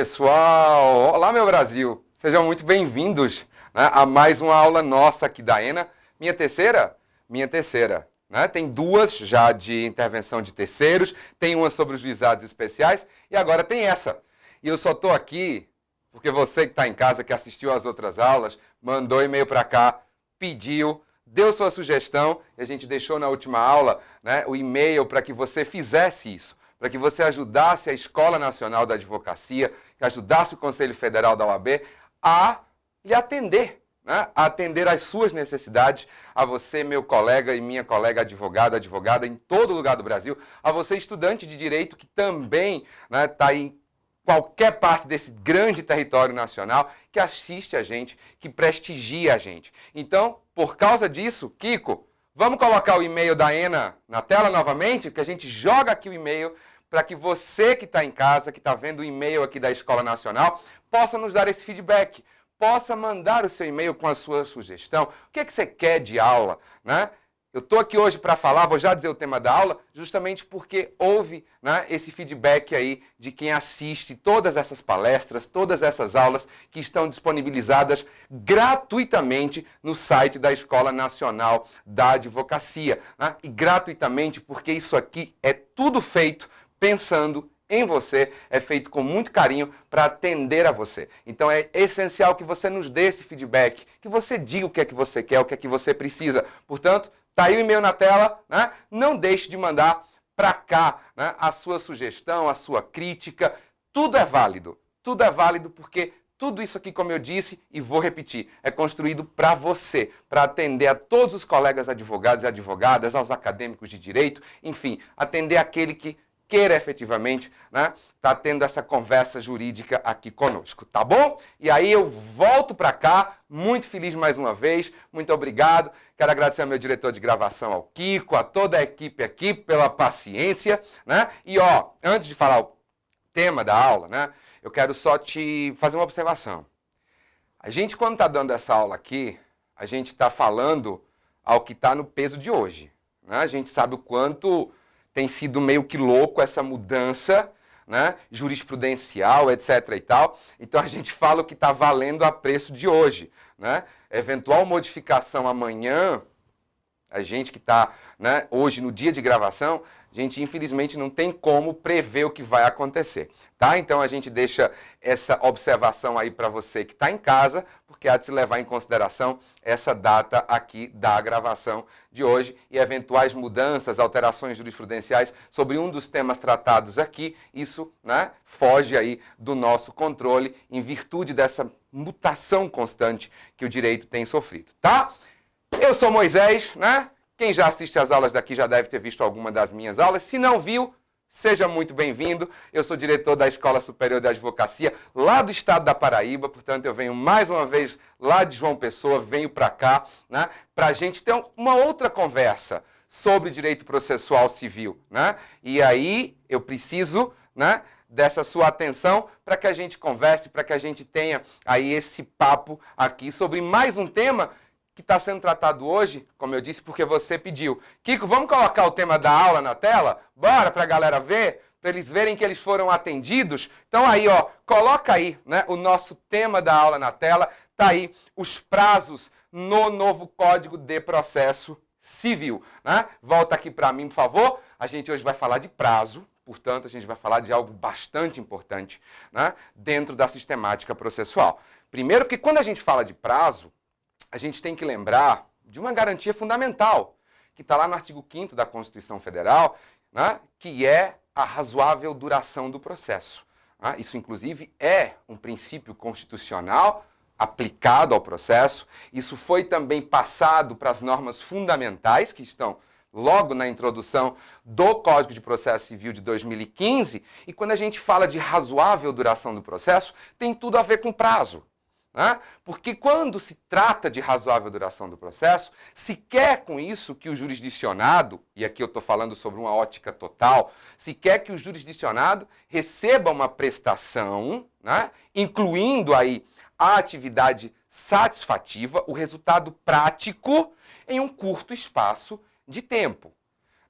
pessoal! Olá, meu Brasil! Sejam muito bem-vindos, né, a mais uma aula nossa aqui da ENA. Minha terceira? Minha terceira. Né? Tem duas já de intervenção de terceiros, tem uma sobre os juizados especiais e agora tem essa. E eu só estou aqui porque você que está em casa, que assistiu às outras aulas, mandou e-mail para cá, pediu, deu sua sugestão e a gente deixou na última aula, né, o e-mail para que você fizesse isso, para que você ajudasse a Escola Nacional da Advocacia, que ajudasse o Conselho Federal da OAB a lhe atender, né, a atender às suas necessidades, a você, meu colega e minha colega advogada em todo lugar do Brasil, a você, estudante de Direito, que também está em qualquer parte desse grande território nacional, que assiste a gente, que prestigia a gente. Então, por causa disso, Kiko, vamos colocar o e-mail da ENA na tela novamente, que a gente joga aqui o e-mail para que você que está em casa, que está vendo o e-mail aqui da Escola Nacional, possa nos dar esse feedback, possa mandar o seu e-mail com a sua sugestão. O que é que você quer de aula, né? Eu estou aqui hoje para falar, vou já dizer o tema da aula, justamente porque houve, né, esse feedback aí de quem assiste todas essas palestras, todas essas aulas que estão disponibilizadas gratuitamente no site da Escola Nacional da Advocacia. Né? E gratuitamente porque isso aqui é tudo feito pensando em você, é feito com muito carinho para atender a você. Então é essencial que você nos dê esse feedback, que você diga o que é que você quer, o que é que você precisa. Portanto, tá aí o e-mail na tela, né? Não deixe de mandar para cá, né, a sua sugestão, a sua crítica. Tudo é válido porque tudo isso aqui, como eu disse, e vou repetir, é construído para você, para atender a todos os colegas advogados e advogadas, aos acadêmicos de direito, enfim, atender aquele que queira efetivamente, né, tá tendo essa conversa jurídica aqui conosco, tá bom? E aí eu volto para cá, muito feliz mais uma vez, muito obrigado. Quero agradecer ao meu diretor de gravação, ao Kiko, a toda a equipe aqui pela paciência, né? E ó, antes de falar o tema da aula, né, eu quero só te fazer uma observação. A gente, quando está dando essa aula aqui, a gente está falando ao que está no peso de hoje, né? A gente sabe o quanto tem sido meio que louco essa mudança, né, jurisprudencial, etc. e tal. Então a gente fala o que está valendo a preço de hoje. Né? Eventual modificação amanhã, a gente que está, né, hoje no dia de gravação, a gente infelizmente não tem como prever o que vai acontecer. Tá? Então a gente deixa essa observação aí para você que está em casa, porque há de se levar em consideração essa data aqui da gravação de hoje e eventuais mudanças, alterações jurisprudenciais sobre um dos temas tratados aqui. Isso, né, foge aí do nosso controle em virtude dessa mutação constante que o direito tem sofrido. Tá? Eu sou Moisés, né? Quem já assiste às aulas daqui já deve ter visto alguma das minhas aulas. Se não viu, seja muito bem-vindo. Eu sou diretor da Escola Superior de Advocacia, lá do estado da Paraíba. Portanto, eu venho mais uma vez lá de João Pessoa, venho para cá, né, para a gente ter uma outra conversa sobre direito processual civil. Né? E aí eu preciso, né, dessa sua atenção para que a gente converse, para que a gente tenha aí esse papo aqui sobre mais um tema que está sendo tratado hoje, como eu disse, porque você pediu. Kiko, vamos colocar o tema da aula na tela? Bora para a galera ver, para eles verem que eles foram atendidos. Então aí, ó, coloca aí, né, o nosso tema da aula na tela. Tá aí os prazos no novo Código de Processo Civil. Né? Volta aqui para mim, por favor. A gente hoje vai falar de prazo. Portanto, a gente vai falar de algo bastante importante, né, dentro da sistemática processual. Primeiro, porque quando a gente fala de prazo, a gente tem que lembrar de uma garantia fundamental, que está lá no artigo 5º da Constituição Federal, né, que é a razoável duração do processo. Né? Isso, inclusive, é um princípio constitucional aplicado ao processo. Isso foi também passado para as normas fundamentais, que estão logo na introdução do Código de Processo Civil de 2015. E quando a gente fala de razoável duração do processo, tem tudo a ver com prazo. Né? Porque quando se trata de razoável duração do processo, se quer com isso que o jurisdicionado, e aqui eu estou falando sobre uma ótica total, se quer que o jurisdicionado receba uma prestação, né, incluindo aí a atividade satisfativa, o resultado prático em um curto espaço de tempo.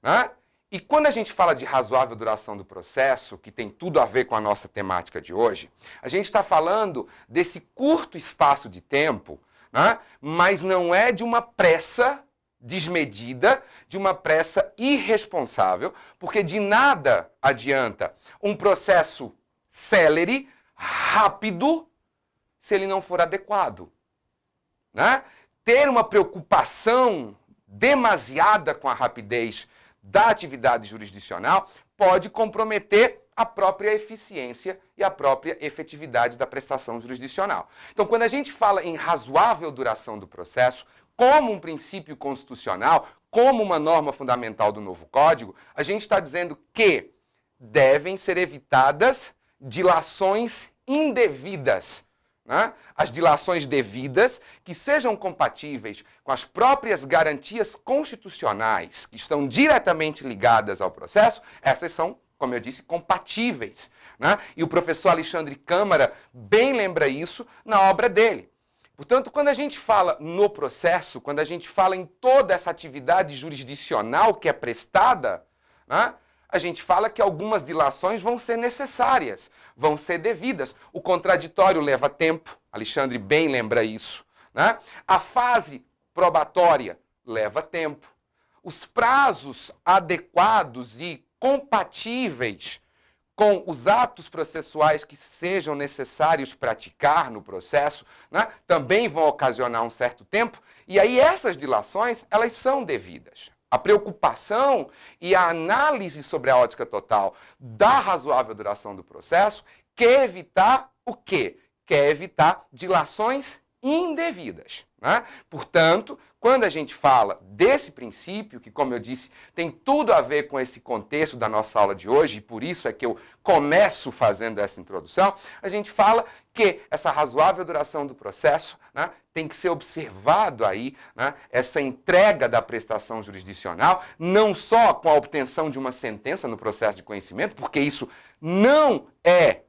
Né? E quando a gente fala de razoável duração do processo, que tem tudo a ver com a nossa temática de hoje, a gente está falando desse curto espaço de tempo, né? Mas não é de uma pressa desmedida, de uma pressa irresponsável, porque de nada adianta um processo célere, rápido, se ele não for adequado, né? Ter uma preocupação demasiada com a rapidez da atividade jurisdicional pode comprometer a própria eficiência e a própria efetividade da prestação jurisdicional. Então, quando a gente fala em razoável duração do processo, como um princípio constitucional, como uma norma fundamental do novo Código, a gente está dizendo que devem ser evitadas dilações indevidas, né? As dilações devidas que sejam compatíveis com as próprias garantias constitucionais que estão diretamente ligadas ao processo, essas são, como eu disse, compatíveis, né? E o professor Alexandre Câmara bem lembra isso na obra dele. Portanto, quando a gente fala no processo, quando a gente fala em toda essa atividade jurisdicional que é prestada, né? A gente fala que algumas dilações vão ser necessárias, vão ser devidas. O contraditório leva tempo, Alexandre bem lembra isso, né? A fase probatória leva tempo. Os prazos adequados e compatíveis com os atos processuais que sejam necessários praticar no processo, né, também vão ocasionar um certo tempo, e aí essas dilações, elas são devidas. A preocupação e a análise sobre a ótica total da razoável duração do processo quer evitar o quê? Quer evitar dilações indevidas, né? Portanto, quando a gente fala desse princípio, que, como eu disse, tem tudo a ver com esse contexto da nossa aula de hoje, e por isso é que eu começo fazendo essa introdução, a gente fala que essa razoável duração do processo, né, tem que ser observado aí, né, essa entrega da prestação jurisdicional, não só com a obtenção de uma sentença no processo de conhecimento, porque isso não é,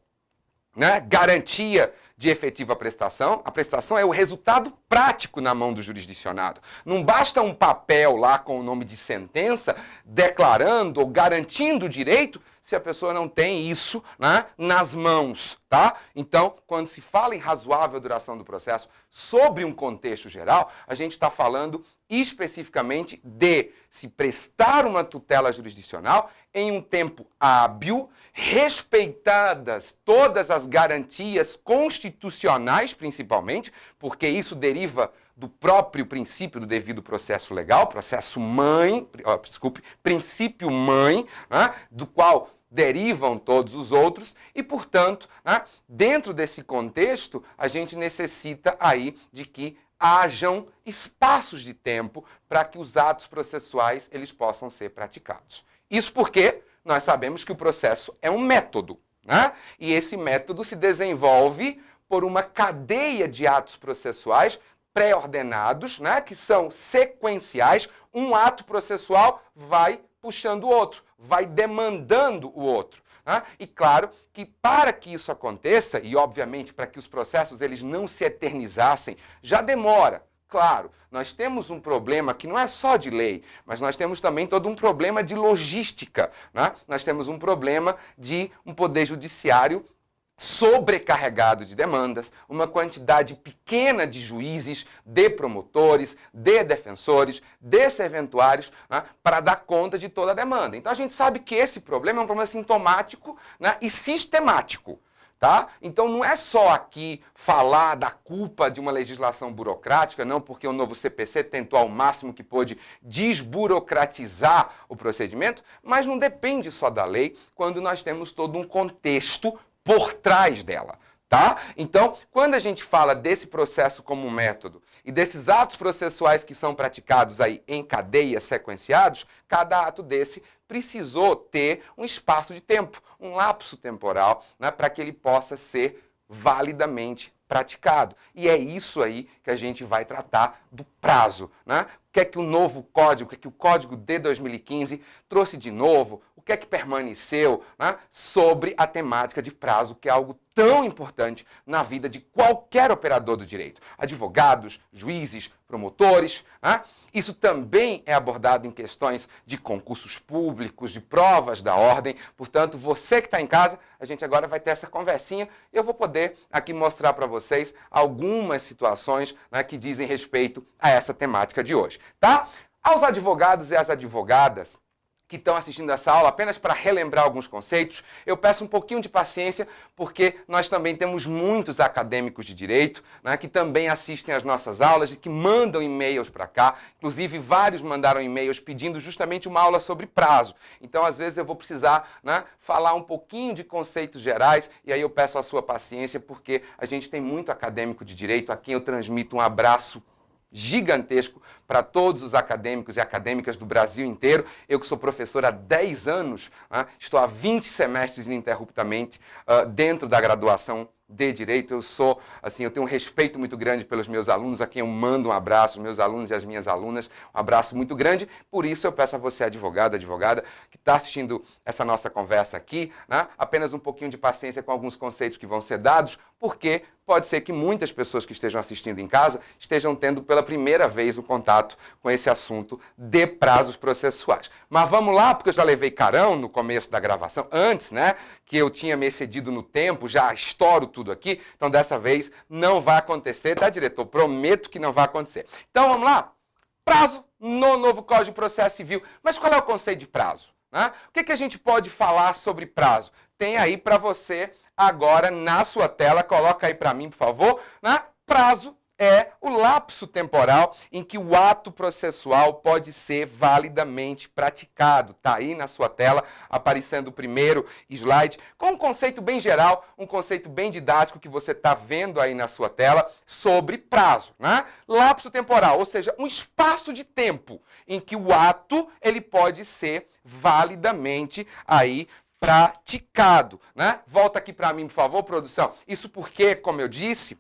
né, garantia de efetiva prestação. A prestação é o resultado prático na mão do jurisdicionado. Não basta um papel lá com o nome de sentença declarando ou garantindo o direito se a pessoa não tem isso, né, nas mãos, tá? Então, quando se fala em razoável duração do processo sobre um contexto geral, a gente está falando especificamente de se prestar uma tutela jurisdicional em um tempo hábil, respeitadas todas as garantias constitucionais, principalmente, porque isso deriva do próprio princípio do devido processo legal, princípio mãe, né, do qual derivam todos os outros e, portanto, né, dentro desse contexto, a gente necessita aí de que hajam espaços de tempo para que os atos processuais eles possam ser praticados. Isso porque nós sabemos que o processo é um método, né? E esse método se desenvolve por uma cadeia de atos processuais pré-ordenados, né, que são sequenciais. Um ato processual vai puxando o outro, vai demandando o outro, né? E claro que para que isso aconteça, e obviamente para que os processos eles não se eternizassem, já demora. Claro, nós temos um problema que não é só de lei, mas nós temos também todo um problema de logística, né? Nós temos um problema de um poder judiciário sobrecarregado de demandas, uma quantidade pequena de juízes, de promotores, de defensores, de serventuários, né, para dar conta de toda a demanda. Então a gente sabe que esse problema é um problema sintomático, né, e sistemático. Tá? Então não é só aqui falar da culpa de uma legislação burocrática, não, porque o novo CPC tentou ao máximo que pôde desburocratizar o procedimento, mas não depende só da lei quando nós temos todo um contexto por trás dela, tá? Então, quando a gente fala desse processo como um método e desses atos processuais que são praticados aí em cadeia, sequenciados, cada ato desse precisou ter um espaço de tempo, um lapso temporal, né, para que ele possa ser validamente praticado. E é isso aí que a gente vai tratar do prazo, né? O que é que o novo código, o que é que o Código de 2015 trouxe de novo, o que é que permaneceu, né, sobre a temática de prazo, que é algo tão importante na vida de qualquer operador do direito. Advogados, juízes, promotores, né? Isso também é abordado em questões de concursos públicos, de provas da ordem. Portanto, você que está em casa, a gente agora vai ter essa conversinha e eu vou poder aqui mostrar para vocês algumas situações, né, que dizem respeito a essa temática de hoje, tá? Aos advogados e às advogadas que estão assistindo essa aula, apenas para relembrar alguns conceitos, eu peço um pouquinho de paciência, porque nós também temos muitos acadêmicos de direito, né, que também assistem às nossas aulas e que mandam e-mails para cá. Inclusive, vários mandaram e-mails pedindo justamente uma aula sobre prazo. Então, às vezes, eu vou precisar, né, falar um pouquinho de conceitos gerais, e aí eu peço a sua paciência, porque a gente tem muito acadêmico de direito, a quem eu transmito um abraço gigantesco para todos os acadêmicos e acadêmicas do Brasil inteiro. Eu que sou professor há 10 anos, estou há 20 semestres ininterruptamente dentro da graduação de Direito. Eu tenho um respeito muito grande pelos meus alunos, a quem eu mando um abraço, os meus alunos e as minhas alunas, um abraço muito grande. Por isso eu peço a você, advogado, advogada, que está assistindo essa nossa conversa aqui, né, apenas um pouquinho de paciência com alguns conceitos que vão ser dados, porque pode ser que muitas pessoas que estejam assistindo em casa estejam tendo pela primeira vez o contato com esse assunto de prazos processuais. Mas vamos lá, porque eu já levei carão no começo da gravação, antes, né, que eu tinha me excedido no tempo, já estouro tudo aqui, então dessa vez não vai acontecer, tá, diretor? Prometo que não vai acontecer. Então vamos lá? Prazo no novo Código de Processo Civil. Mas qual é o conceito de prazo, né? O que a gente pode falar sobre prazo? Tem aí para você agora na sua tela, coloca aí para mim, por favor, né? Prazo é o lapso temporal em que o ato processual pode ser validamente praticado. Está aí na sua tela, aparecendo o primeiro slide, com um conceito bem geral, um conceito bem didático que você está vendo aí na sua tela sobre prazo, né? Lapso temporal, ou seja, um espaço de tempo em que o ato ele pode ser validamente aí praticado, né? Volta aqui para mim, por favor, produção. Isso porque, como eu disse,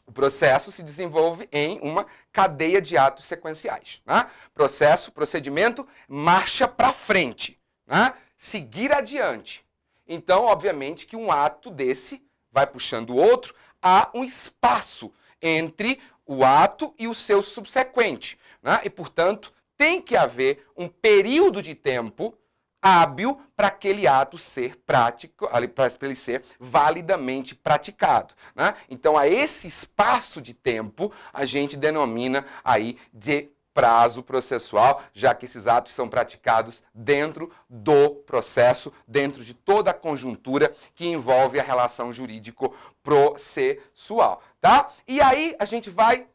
o processo se desenvolve em uma cadeia de atos sequenciais, né? Processo, procedimento, marcha para frente, né? Seguir adiante. Então, obviamente, que um ato desse vai puxando o outro, há um espaço entre o ato e o seu subsequente, né? E, portanto, tem que haver um período de tempo hábil para aquele ato ser prático, para ele ser validamente praticado, né? Então, a esse espaço de tempo, a gente denomina aí de prazo processual, já que esses atos são praticados dentro do processo, dentro de toda a conjuntura que envolve a relação jurídico-processual, tá? E aí, a gente vai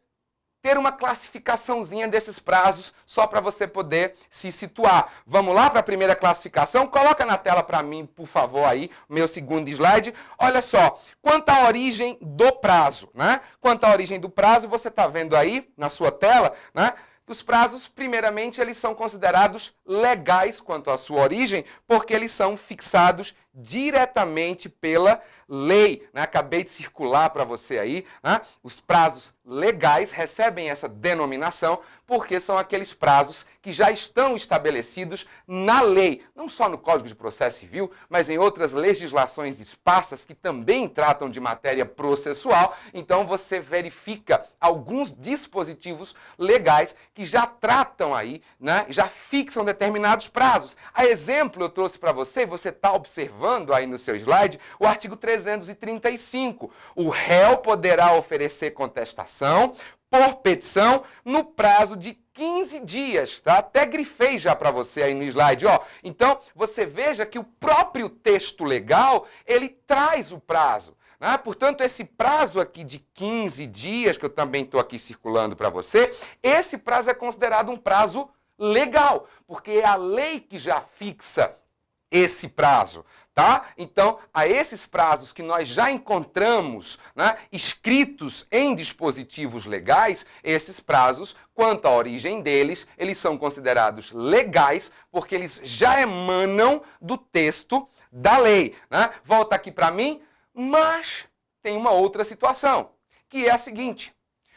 ter uma classificaçãozinha desses prazos, só para você poder se situar. Vamos lá para a primeira classificação? Coloca na tela para mim, por favor, aí, o meu segundo slide. Olha só, quanto à origem do prazo, né? Quanto à origem do prazo, você está vendo aí na sua tela, né? Os prazos, primeiramente, eles são considerados legais quanto à sua origem, porque eles são fixados diretamente pela lei, né? Acabei de circular para você aí, né? Os prazos legais recebem essa denominação porque são aqueles prazos que já estão estabelecidos na lei, não só no Código de Processo Civil, mas em outras legislações esparsas que também tratam de matéria processual. Então você verifica alguns dispositivos legais que já tratam aí, né? Já fixam determinados prazos. A exemplo, eu trouxe para você, você está observando aí no seu slide, o artigo 335. O réu poderá oferecer contestação por petição no prazo de 15 dias, tá? Até grifei já para você aí no slide, ó. Então, você veja que o próprio texto legal, ele traz o prazo, né? Portanto, esse prazo aqui de 15 dias, que eu também estou aqui circulando para você, esse prazo é considerado um prazo legal, porque é a lei que já fixa esse prazo, tá? Então, a esses prazos que nós já encontramos, né, escritos em dispositivos legais, esses prazos, quanto à origem deles, eles são considerados legais porque eles já emanam do texto da lei, né? Volta aqui para mim, mas tem uma outra situação, que é a seguinte: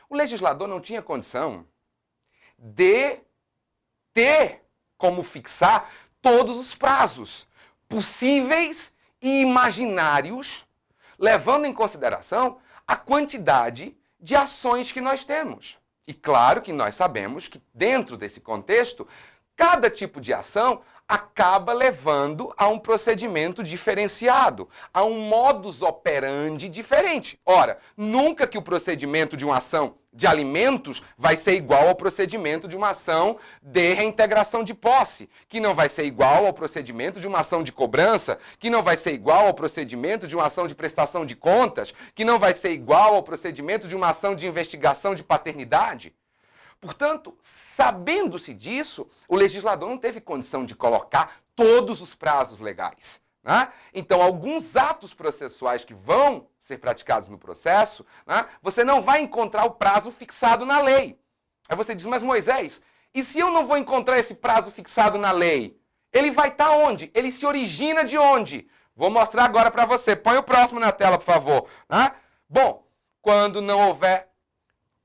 o legislador não tinha condição de ter como fixar todos os prazos, possíveis e imaginários, levando em consideração a quantidade de ações que nós temos. E claro que nós sabemos que dentro desse contexto, cada tipo de ação acaba levando a um procedimento diferenciado, a um modus operandi diferente. Ora, nunca que o procedimento de uma ação de alimentos vai ser igual ao procedimento de uma ação de reintegração de posse, que não vai ser igual ao procedimento de uma ação de cobrança, que não vai ser igual ao procedimento de uma ação de prestação de contas, que não vai ser igual ao procedimento de uma ação de investigação de paternidade. Portanto, sabendo-se disso, o legislador não teve condição de colocar todos os prazos legais, né? Então, alguns atos processuais que vão ser praticados no processo, né, você não vai encontrar o prazo fixado na lei. Aí você diz, mas Moisés, e se eu não vou encontrar esse prazo fixado na lei? Ele vai estar onde? Ele se origina de onde? Vou mostrar agora para você. Põe o próximo na tela, por favor. Né? Bom, quando não houver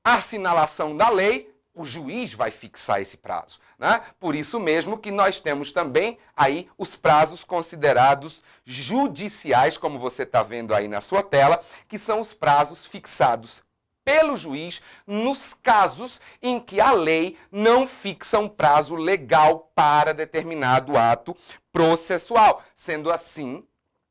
assinalação da lei, o juiz vai fixar esse prazo, né? Por isso mesmo que nós temos também aí os prazos considerados judiciais, como você está vendo aí na sua tela, que são os prazos fixados pelo juiz nos casos em que a lei não fixa um prazo legal para determinado ato processual. Sendo assim,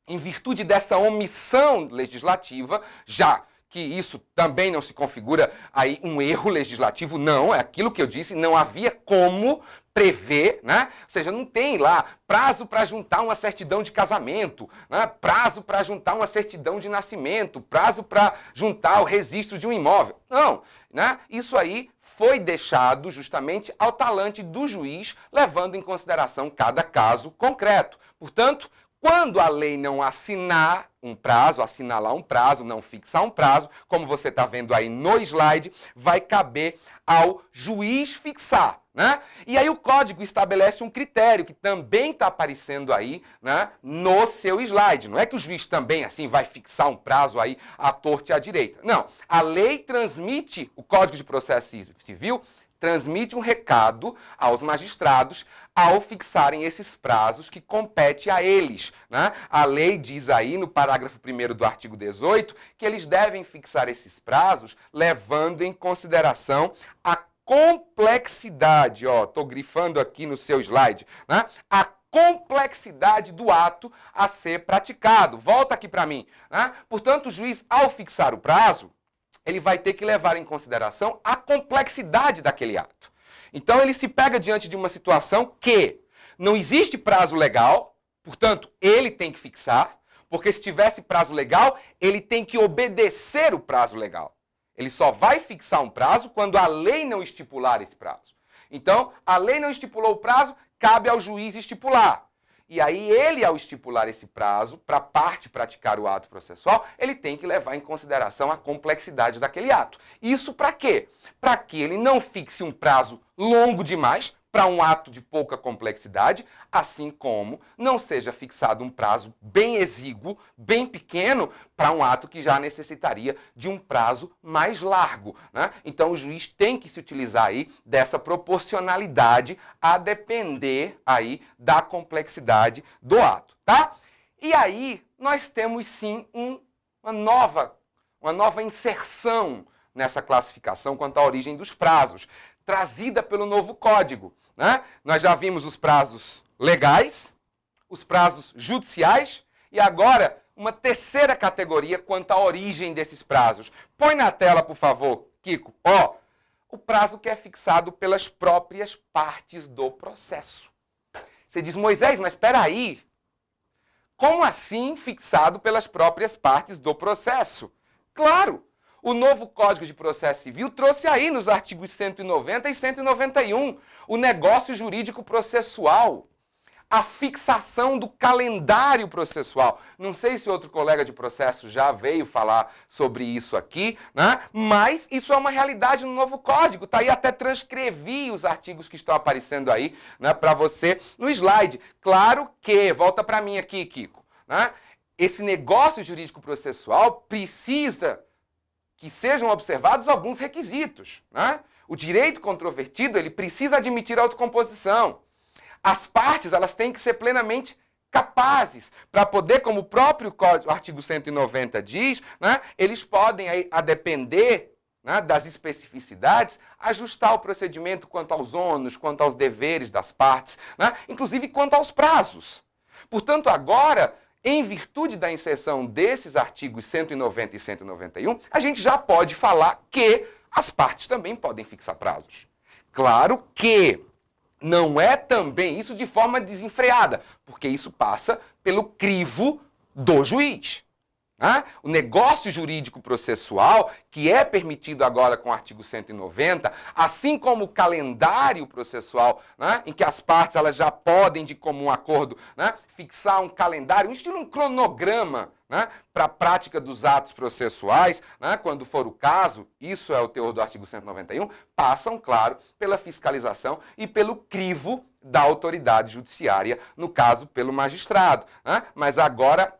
em virtude dessa omissão legislativa, já que isso também não se configura aí um erro legislativo, não, é aquilo que eu disse, não havia como prever, né? Ou seja, não tem lá prazo para juntar uma certidão de casamento, né? Prazo para juntar uma certidão de nascimento, prazo para juntar o registro de um imóvel. Não, né? Isso aí foi deixado justamente ao talante do juiz, levando em consideração cada caso concreto. Portanto, quando a lei não assinar um prazo, assinalar um prazo, não fixar um prazo, como você está vendo aí no slide, vai caber ao juiz fixar, né? E aí o código estabelece um critério que também está aparecendo aí, né, no seu slide. Não é que o juiz também assim vai fixar um prazo aí à torta e à direita. Não, a lei transmite, o Código de Processo Civil transmite um recado aos magistrados ao fixarem esses prazos que compete a eles, né? A lei diz aí no parágrafo 1º do artigo 18 que eles devem fixar esses prazos levando em consideração a complexidade, ó, estou grifando aqui no seu slide, né? A complexidade do ato a ser praticado. Volta aqui para mim, né? Portanto, o juiz, ao fixar o prazo, ele vai ter que levar em consideração a complexidade daquele ato. Então, ele se pega diante de uma situação que não existe prazo legal, portanto, ele tem que fixar, porque se tivesse prazo legal, ele tem que obedecer o prazo legal. Ele só vai fixar um prazo quando a lei não estipular esse prazo. Então, a lei não estipulou o prazo, cabe ao juiz estipular. E aí ele, ao estipular esse prazo para a parte praticar o ato processual, ele tem que levar em consideração a complexidade daquele ato. Isso para quê? Para que ele não fixe um prazo longo demais para um ato de pouca complexidade, assim como não seja fixado um prazo bem exíguo, bem pequeno, para um ato que já necessitaria de um prazo mais largo, né? Então o juiz tem que se utilizar aí dessa proporcionalidade a depender aí da complexidade do ato, tá? E aí nós temos sim uma nova inserção nessa classificação quanto à origem dos prazos, trazida pelo novo código, né? Nós já vimos os prazos legais, os prazos judiciais e agora uma terceira categoria quanto à origem desses prazos. Põe na tela, por favor, Kiko. Ó, o prazo que é fixado pelas próprias partes do processo. Você diz, Moisés, mas espera aí. Como assim fixado pelas próprias partes do processo? Claro! O novo Código de Processo Civil trouxe aí nos artigos 190 e 191 o negócio jurídico processual, a fixação do calendário processual. Não sei se outro colega de processo já veio falar sobre isso aqui, né? Mas isso é uma realidade no novo Código. Tá aí, até transcrevi os artigos que estão aparecendo aí, né, para você no slide. Claro que, volta para mim aqui, Kiko, né? Esse negócio jurídico processual precisa que sejam observados alguns requisitos, né? O direito controvertido, ele precisa admitir autocomposição. As partes, elas têm que ser plenamente capazes para poder, como o próprio Código, artigo 190 diz, né, eles podem, aí, a depender, né, das especificidades, ajustar o procedimento quanto aos ônus, quanto aos deveres das partes, né, inclusive quanto aos prazos. Portanto, agora, em virtude da inserção desses artigos 190 e 191, a gente já pode falar que as partes também podem fixar prazos. Claro que não é também isso de forma desenfreada, porque isso passa pelo crivo do juiz. Né? O negócio jurídico processual, que é permitido agora com o artigo 190, assim como o calendário processual, né, em que as partes elas já podem, de comum acordo, né, fixar um calendário, um estilo, um cronograma, né, para a prática dos atos processuais, né, quando for o caso, isso é o teor do artigo 191, passam, claro, pela fiscalização e pelo crivo da autoridade judiciária, no caso, pelo magistrado. Né? Mas agora,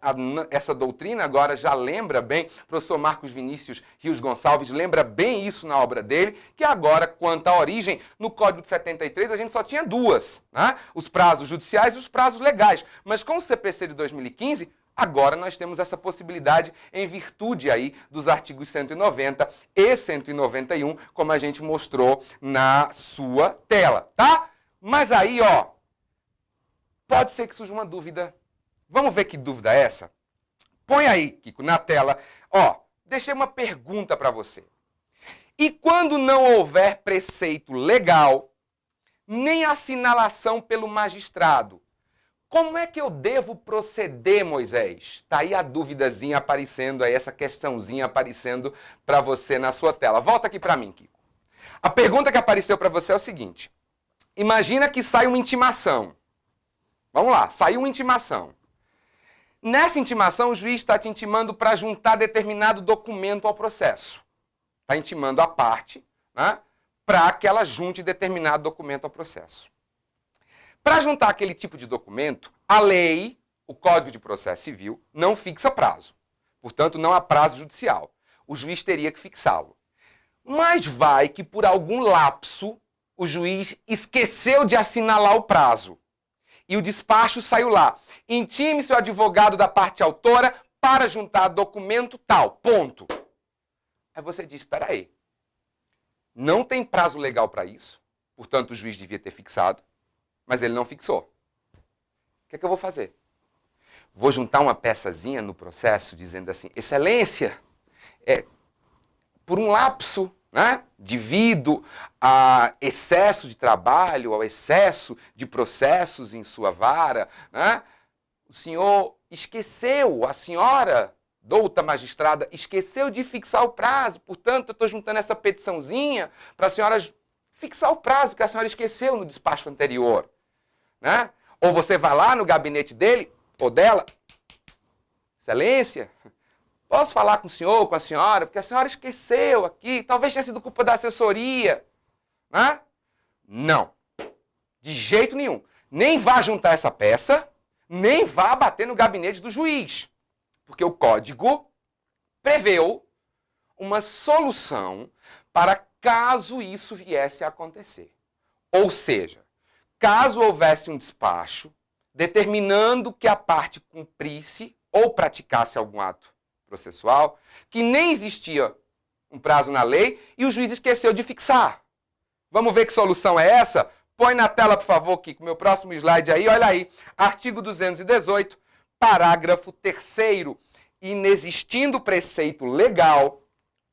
essa doutrina agora já lembra bem, o professor Marcos Vinícius Rios Gonçalves lembra bem isso na obra dele, que agora, quanto à origem, no Código de 73 a gente só tinha duas, né? Os prazos judiciais e os prazos legais. Mas com o CPC de 2015, agora nós temos essa possibilidade em virtude aí dos artigos 190 e 191, como a gente mostrou na sua tela, tá? Mas aí, ó, pode ser que surja uma dúvida. Vamos ver que dúvida é essa? Põe aí, Kiko, na tela. Ó, deixei uma pergunta para você. E quando não houver preceito legal, nem assinalação pelo magistrado, como é que eu devo proceder, Moisés? Tá aí a duvidazinha aparecendo, aí essa questãozinha aparecendo para você na sua tela. Volta aqui para mim, Kiko. A pergunta que apareceu para você é o seguinte. Imagina que sai uma intimação. Vamos lá, saiu uma intimação. Nessa intimação, o juiz está te intimando para juntar determinado documento ao processo. Está intimando a parte, né, para que ela junte determinado documento ao processo. Para juntar aquele tipo de documento, a lei, o Código de Processo Civil, não fixa prazo. Portanto, não há prazo judicial. O juiz teria que fixá-lo. Mas vai que, por algum lapso, o juiz esqueceu de assinalar o prazo. E o despacho saiu lá. Intime-se o advogado da parte autora para juntar documento tal. Ponto. Aí você diz, espera aí. Não tem prazo legal para isso. Portanto, o juiz devia ter fixado. Mas ele não fixou. O que é que eu vou fazer? Vou juntar uma peçazinha no processo dizendo assim, excelência, por um lapso, né, devido a excesso de trabalho, ao excesso de processos em sua vara, né, o senhor esqueceu, a senhora, douta magistrada, esqueceu de fixar o prazo, portanto, eu estou juntando essa petiçãozinha para a senhora fixar o prazo que a senhora esqueceu no despacho anterior. Né? Ou você vai lá no gabinete dele, ou dela, excelência, posso falar com o senhor, com a senhora, porque a senhora esqueceu aqui, talvez tenha sido culpa da assessoria. Né? Não, de jeito nenhum. Nem vá juntar essa peça, nem vá bater no gabinete do juiz, porque o código preveu uma solução para caso isso viesse a acontecer. Ou seja, caso houvesse um despacho determinando que a parte cumprisse ou praticasse algum ato processual, que nem existia um prazo na lei e o juiz esqueceu de fixar. Vamos ver que solução é essa? Põe na tela, por favor, Kiko, meu próximo slide aí, olha aí. Artigo 218, parágrafo 3º. Inexistindo preceito legal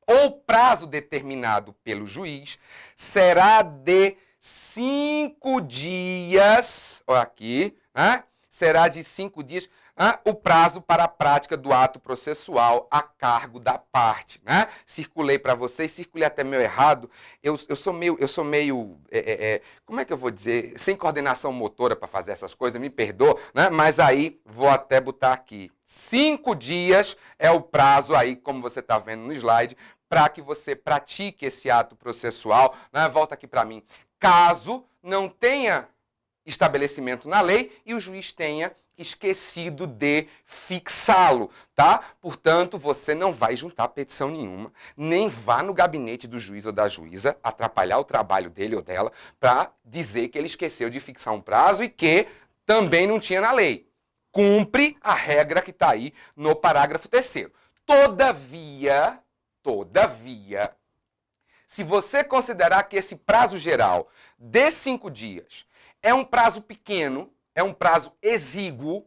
ou prazo determinado pelo juiz, será de 5 dias, olha aqui, né? Será de 5 dias o prazo para a prática do ato processual a cargo da parte. Né? Circulei para vocês, circulei até meio errado, eu sou meio como é que eu vou dizer, sem coordenação motora para fazer essas coisas, me perdoa, né? Mas aí vou até botar aqui. 5 dias é o prazo aí, como você está vendo no slide, para que você pratique esse ato processual. Né? Volta aqui para mim. Caso não tenha estabelecimento na lei e o juiz tenha esquecido de fixá-lo, tá? Portanto, você não vai juntar petição nenhuma, nem vá no gabinete do juiz ou da juíza atrapalhar o trabalho dele ou dela para dizer que ele esqueceu de fixar um prazo e que também não tinha na lei. cumpre a regra que está aí no parágrafo 3º. Todavia, se você considerar que esse prazo geral de 5 dias é um prazo pequeno, é um prazo exíguo,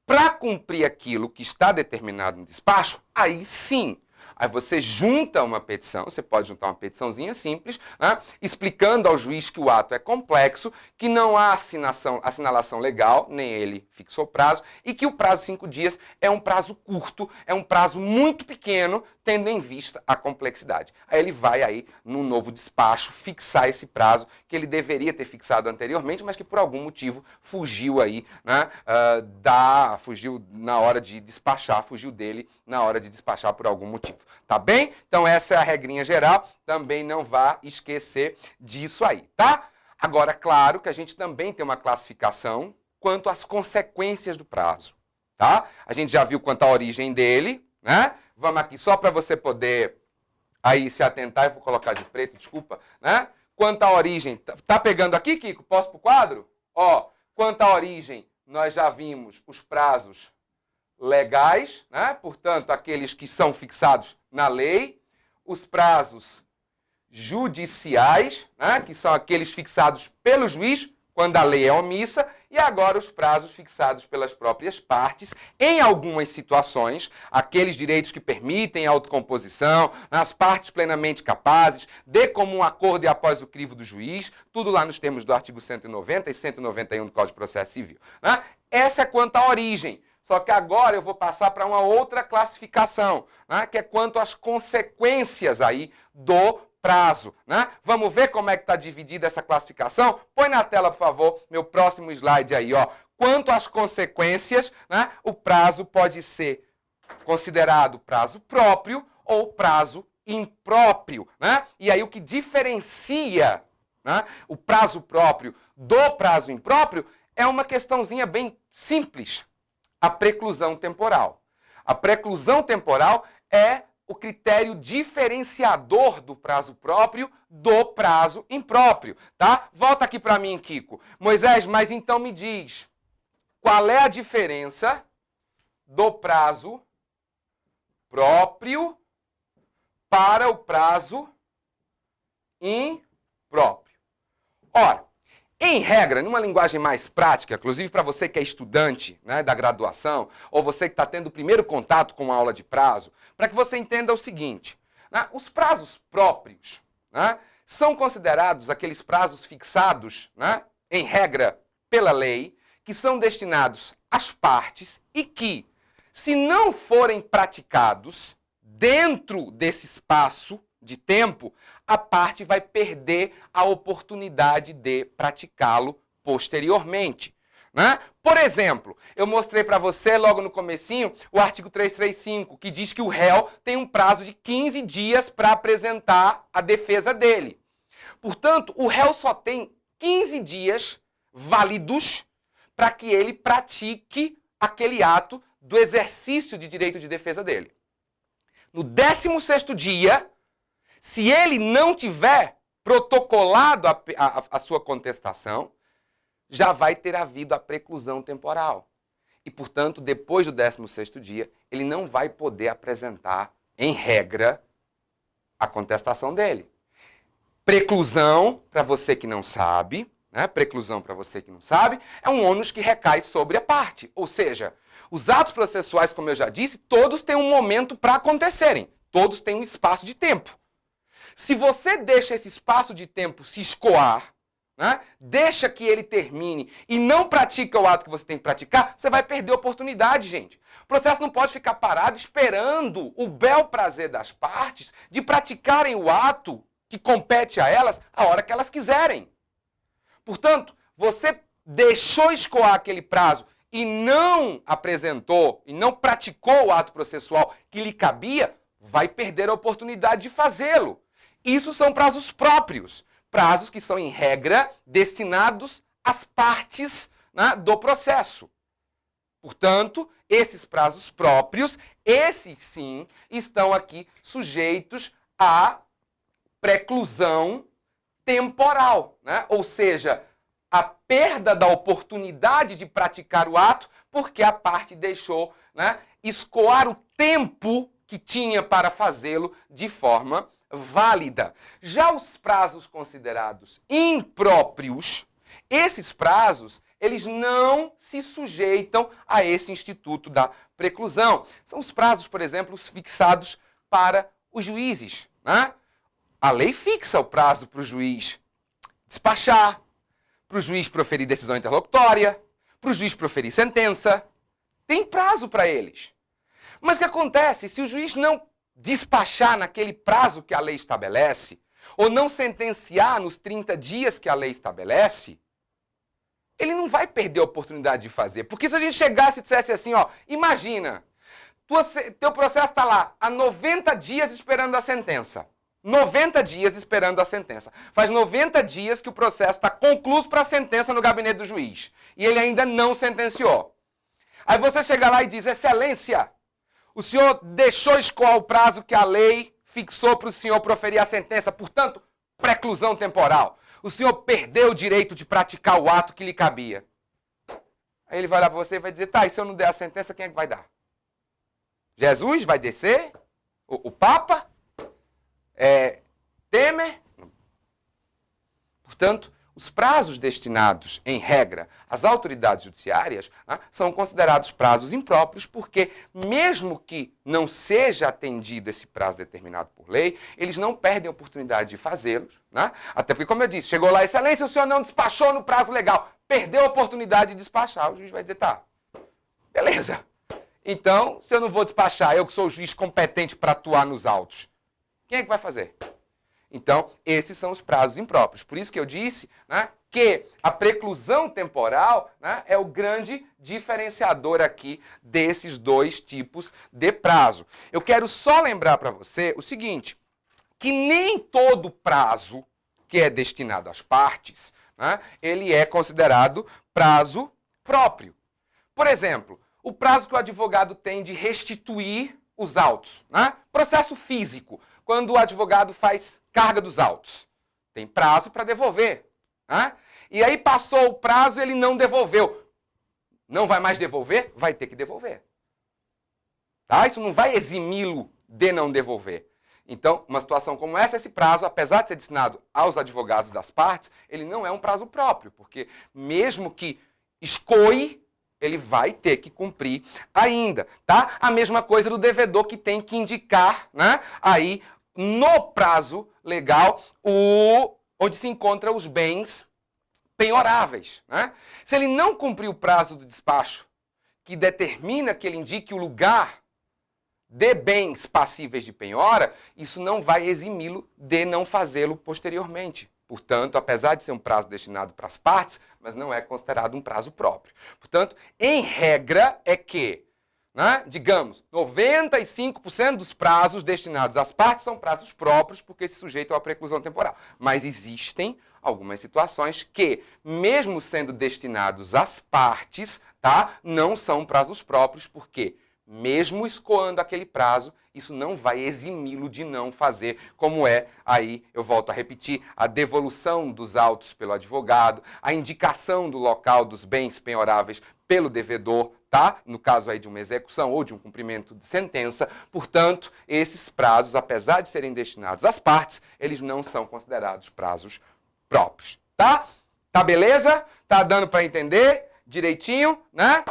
para cumprir aquilo que está determinado no despacho, aí sim. Aí você junta uma petição, você pode juntar uma petiçãozinha simples, né, explicando ao juiz que o ato é complexo, que não há assinalação legal, nem ele fixou prazo, e que o prazo de 5 dias é um prazo curto, é um prazo muito pequeno, tendo em vista a complexidade. Aí ele vai aí, num novo despacho, fixar esse prazo que ele deveria ter fixado anteriormente, mas que por algum motivo fugiu aí, né, fugiu na hora de despachar, fugiu dele na hora de despachar por algum motivo. Tá bem? Então essa é a regrinha geral, também não vá esquecer disso aí, tá? Agora, claro que a gente também tem uma classificação quanto às consequências do prazo, tá? A gente já viu quanto à origem dele, né? Vamos aqui só para você poder aí se atentar, eu vou colocar de preto, desculpa, né? Quanto à origem, tá pegando aqui, Kiko? Posso pro quadro? Ó, quanto à origem, nós já vimos os prazos legais, né? Portanto, aqueles que são fixados na lei, os prazos judiciais, né? Que são aqueles fixados pelo juiz, quando a lei é omissa, e agora os prazos fixados pelas próprias partes, em algumas situações, aqueles direitos que permitem a autocomposição, nas partes plenamente capazes, de comum acordo e após o crivo do juiz, tudo lá nos termos do artigo 190 e 191 do Código de Processo Civil, né? Essa é quanto à origem. Só que agora eu vou passar para uma outra classificação, né, que é quanto às consequências aí do prazo, né? Vamos ver como é que está dividida essa classificação? Põe na tela, por favor, meu próximo slide aí, ó. Quanto às consequências, né, o prazo pode ser considerado prazo próprio ou prazo impróprio, né? E aí o que diferencia, né, o prazo próprio do prazo impróprio é uma questãozinha bem simples. A preclusão temporal. A preclusão temporal é o critério diferenciador do prazo próprio do prazo impróprio, tá? Volta aqui para mim, Kiko. Moisés, mas então me diz, qual é a diferença do prazo próprio para o prazo impróprio? Ora, em regra, numa linguagem mais prática, inclusive para você que é estudante, né, da graduação, ou você que está tendo o primeiro contato com a aula de prazo, para que você entenda o seguinte, né, os prazos próprios, né, são considerados aqueles prazos fixados, né, em regra, pela lei, que são destinados às partes e que, se não forem praticados dentro desse espaço de tempo, a parte vai perder a oportunidade de praticá-lo posteriormente, né? Por exemplo, eu mostrei para você logo no comecinho o artigo 335, que diz que o réu tem um prazo de 15 dias para apresentar a defesa dele. Portanto, o réu só tem 15 dias válidos para que ele pratique aquele ato do exercício de direito de defesa dele. No 16º dia, se ele não tiver protocolado a sua contestação, já vai ter havido a preclusão temporal. E, portanto, depois do 16º dia, ele não vai poder apresentar, em regra, a contestação dele. Preclusão, para você que não sabe, né? Preclusão, para você que não sabe, é um ônus que recai sobre a parte. Ou seja, os atos processuais, como eu já disse, todos têm um momento para acontecerem. Todos têm um espaço de tempo. Se você deixa esse espaço de tempo se escoar, né, deixa que ele termine e não pratica o ato que você tem que praticar, você vai perder a oportunidade, gente. O processo não pode ficar parado esperando o bel prazer das partes de praticarem o ato que compete a elas a hora que elas quiserem. Portanto, você deixou escoar aquele prazo e não apresentou, e não praticou o ato processual que lhe cabia, vai perder a oportunidade de fazê-lo. Isso são prazos próprios, prazos que são, em regra, destinados às partes, né, do processo. Portanto, esses prazos próprios, esses sim, estão aqui sujeitos à preclusão temporal, né? Ou seja, a perda da oportunidade de praticar o ato porque a parte deixou, né, escoar o tempo que tinha para fazê-lo de forma válida. Já os prazos considerados impróprios, esses prazos, eles não se sujeitam a esse instituto da preclusão. São os prazos, por exemplo, fixados para os juízes, né? A lei fixa o prazo para o juiz despachar, para o juiz proferir decisão interlocutória, para o juiz proferir sentença. Tem prazo para eles. Mas o que acontece? Se o juiz não despachar naquele prazo que a lei estabelece, ou não sentenciar nos 30 dias que a lei estabelece, ele não vai perder a oportunidade de fazer. Porque se a gente chegasse e dissesse assim, ó, imagina, teu processo está lá há 90 dias esperando a sentença. 90 dias esperando a sentença. Faz 90 dias que o processo está concluído para a sentença no gabinete do juiz. E ele ainda não sentenciou. Aí você chega lá e diz, excelência, o senhor deixou escoar o prazo que a lei fixou para o senhor proferir a sentença, portanto, preclusão temporal. O senhor perdeu o direito de praticar o ato que lhe cabia. Aí ele vai lá para você e vai dizer, tá, e se eu não der a sentença, quem é que vai dar? Jesus vai descer? O Papa? Temer? Portanto, os prazos destinados, em regra, às autoridades judiciárias, né, são considerados prazos impróprios porque, mesmo que não seja atendido esse prazo determinado por lei, eles não perdem a oportunidade de fazê-los. Né? Até porque, como eu disse, chegou lá, excelência, o senhor não despachou no prazo legal, perdeu a oportunidade de despachar. O juiz vai dizer, tá, beleza. Então, se eu não vou despachar, eu que sou o juiz competente para atuar nos autos, quem é que vai fazer? Então, esses são os prazos impróprios. Por isso que eu disse, né, que a preclusão temporal, né, é o grande diferenciador aqui desses dois tipos de prazo. Eu quero só lembrar para você o seguinte, que nem todo prazo que é destinado às partes, né, ele é considerado prazo próprio. Por exemplo, o prazo que o advogado tem de restituir os autos, né? Processo físico, quando o advogado faz carga dos autos. Tem prazo para devolver. Né? E aí passou o prazo e ele não devolveu. Não vai mais devolver? Vai ter que devolver. Tá? Isso não vai eximi-lo de não devolver. Então, uma situação como essa, esse prazo, apesar de ser destinado aos advogados das partes, ele não é um prazo próprio, porque mesmo que escoe, ele vai ter que cumprir ainda, tá? A mesma coisa do devedor que tem que indicar, né, aí no prazo legal onde se encontram os bens penhoráveis, né? Se ele não cumprir o prazo do despacho que determina que ele indique o lugar de bens passíveis de penhora, isso não vai eximi-lo de não fazê-lo posteriormente. Portanto, apesar de ser um prazo destinado para as partes, mas não é considerado um prazo próprio. Portanto, em regra é que, né, digamos, 95% dos prazos destinados às partes são prazos próprios porque se sujeitam à preclusão temporal. Mas existem algumas situações que, mesmo sendo destinados às partes, tá, não são prazos próprios porque, mesmo escoando aquele prazo, isso não vai eximi-lo de não fazer, como é, aí eu volto a repetir, a devolução dos autos pelo advogado, a indicação do local dos bens penhoráveis pelo devedor, tá? No caso aí de uma execução ou de um cumprimento de sentença. Portanto, esses prazos, apesar de serem destinados às partes, eles não são considerados prazos próprios, tá? Tá beleza? Tá dando para entender direitinho, né?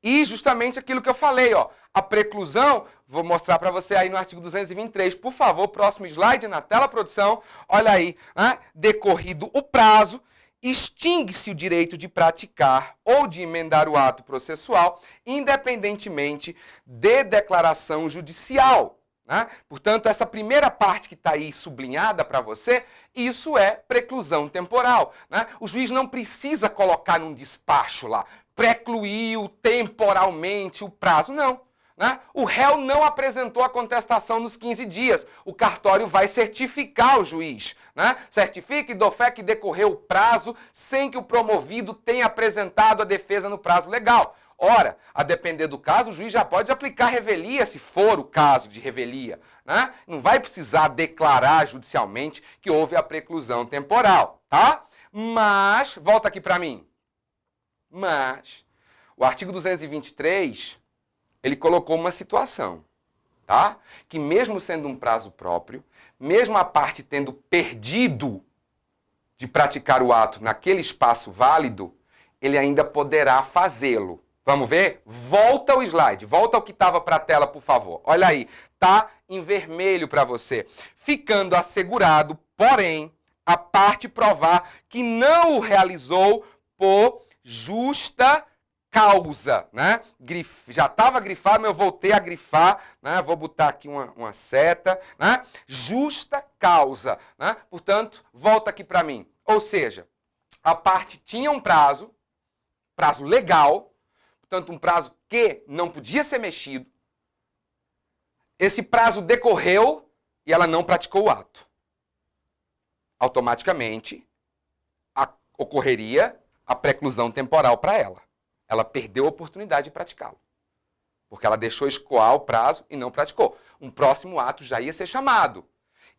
E justamente aquilo que eu falei, ó, a preclusão, vou mostrar para você aí no artigo 223, por favor, próximo slide na tela, produção, olha aí, né? Decorrido o prazo, extingue-se o direito de praticar ou de emendar o ato processual, independentemente de declaração judicial. Né? Portanto, essa primeira parte que está aí sublinhada para você, isso é preclusão temporal. Né? O juiz não precisa colocar num despacho lá, precluiu temporalmente o prazo, não. Né? O réu não apresentou a contestação nos 15 dias. O cartório vai certificar o juiz. Né? Certifica e dou fé que decorreu o prazo sem que o promovido tenha apresentado a defesa no prazo legal. Ora, a depender do caso, o juiz já pode aplicar revelia, se for o caso de revelia. Né? Não vai precisar declarar judicialmente que houve a preclusão temporal. Tá? Mas, volta aqui para mim. Mas, o artigo 223, ele colocou uma situação, tá? Que mesmo sendo um prazo próprio, mesmo a parte tendo perdido de praticar o ato naquele espaço válido, ele ainda poderá fazê-lo. Vamos ver? Volta o slide, volta ao que estava para a tela, por favor. Olha aí, tá em vermelho para você. Ficando assegurado, porém, a parte provar que não o realizou por justa causa, né? Já estava grifado, mas eu voltei a grifar, né? Vou botar aqui uma seta, né? Justa causa, né? Portanto, volta aqui para mim. Ou seja, a parte tinha um prazo legal, portanto, um prazo que não podia ser mexido. Esse prazo decorreu e ela não praticou o ato. Automaticamente, ocorreria a preclusão temporal para ela. Ela perdeu a oportunidade de praticá-lo. Porque ela deixou escoar o prazo e não praticou. Um próximo ato já ia ser chamado.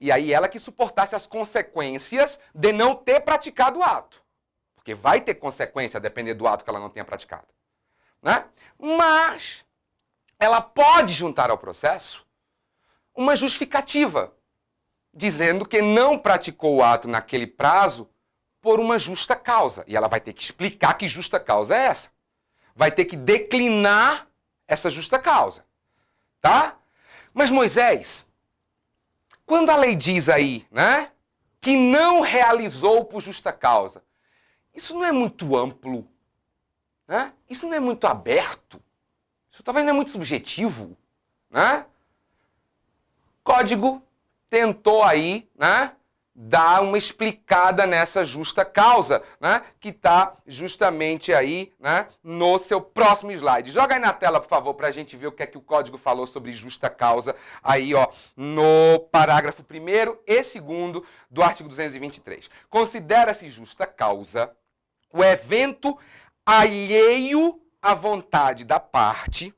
E aí ela que suportasse as consequências de não ter praticado o ato. Porque vai ter consequência a depender do ato que ela não tenha praticado. Né? Mas ela pode juntar ao processo uma justificativa, dizendo que não praticou o ato naquele prazo por uma justa causa. E ela vai ter que explicar que justa causa é essa. Vai ter que declinar essa justa causa. Tá? Mas Moisés, quando a lei diz aí, né, que não realizou por justa causa, isso não é muito amplo? Né? Isso não é muito aberto? Isso talvez não é muito subjetivo? Né? Código tentou aí, né, dar uma explicada nessa justa causa, né, que está justamente aí, né, no seu próximo slide. Joga aí na tela, por favor, para a gente ver o que é que o código falou sobre justa causa aí, ó, no parágrafo 1º e 2º do artigo 223. Considera-se justa causa o evento alheio à vontade da parte